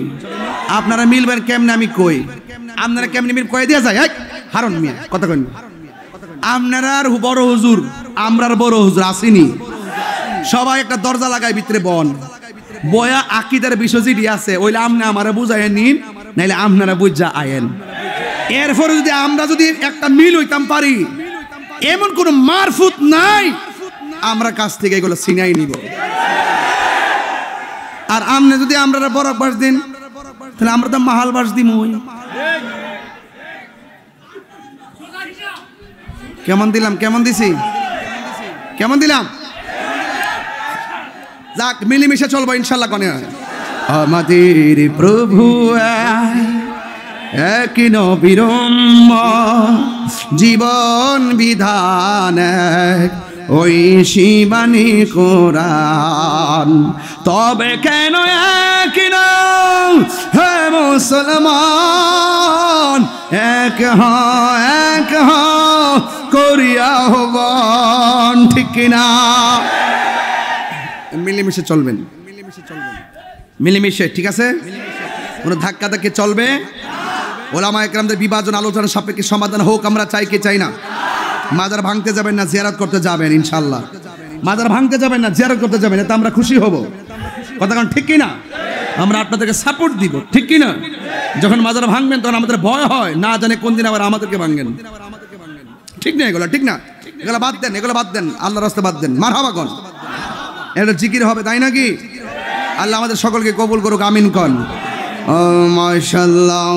আপনারা মিলবেন কেমনে? আমি কই আপনারা কেমনে মিল কয়ে দিয়া যায়? হারুন মিয়া কথা কইন, আপনারা আর বড় হুজুর, আমরার বড় হুজুর আসিনি, সবাই একটা দরজা লাগাই ভিতরে বন বয়া আকিদার বিষয় যেটি আছে ওইলে আমনে আমারে বুঝাইয়া নিন, নাইলে আপনারা বুঝা আয়েন। এরপরে যদি আমরা যদি একটা মিল হইতাম পারি, এমন কোন মারফুত নাই, আমরা কাছ থেকে এগুলো ছিনাই নিব। আর আমনে যদি আমরা বরক বাস দিন, তাহলে আমরা তো মাহাল বাস দিম। কেমন দিলাম? কেমন দিছি? কেমন দিলাম? যাক, মিলেমিশে চলবো ইনশাল্লাহ। কনে আমাদের প্রভু এক নবীর জীবন বিধান, ওই শিবানী কোরআন, তবে কেন এক হে মুসলমান, এক করিয়া হবন, ঠিক কিনা? মিলেমিশে চলবেন, মিলেমিশে, ঠিক আছে? কোনো ধাক্কা ধাক্কি চলবে। ওলামায়ে কেরামদের বিভাজন আলোচনা সাপেক্ষে সমাধান হোক, আমরা চাই কি চাই না? মাজার ভাঙতে যাবেন না, জিয়ারত করতে যাবেন ইনশাল্লাহ। মাজার ভাঙতে যাবেন না, জিয়ারত করতে যাবেন, এতে আমরা খুশি হব। কথা কারণ ঠিক কিনা? আমরা আপনাদেরকে সাপোর্ট দিব, ঠিক কিনা? যখন মাজার ভাঙবেন তখন আমাদের ভয় হয়, না জানে কোন দিন আবার আমাদেরকে ভাঙবেন, ঠিক না? এগুলো ঠিক না, এগুলো বাদ দেন, এগুলো বাদ দেন, আল্লাহর রাস্তায় বাদ দেন। মারহাবা কন, এটা জিকির হবে, তাই নাকি? আল্লাহ আমাদের সকলকে কবুল করুক, আমিন কন। ও মাশাআল্লাহ।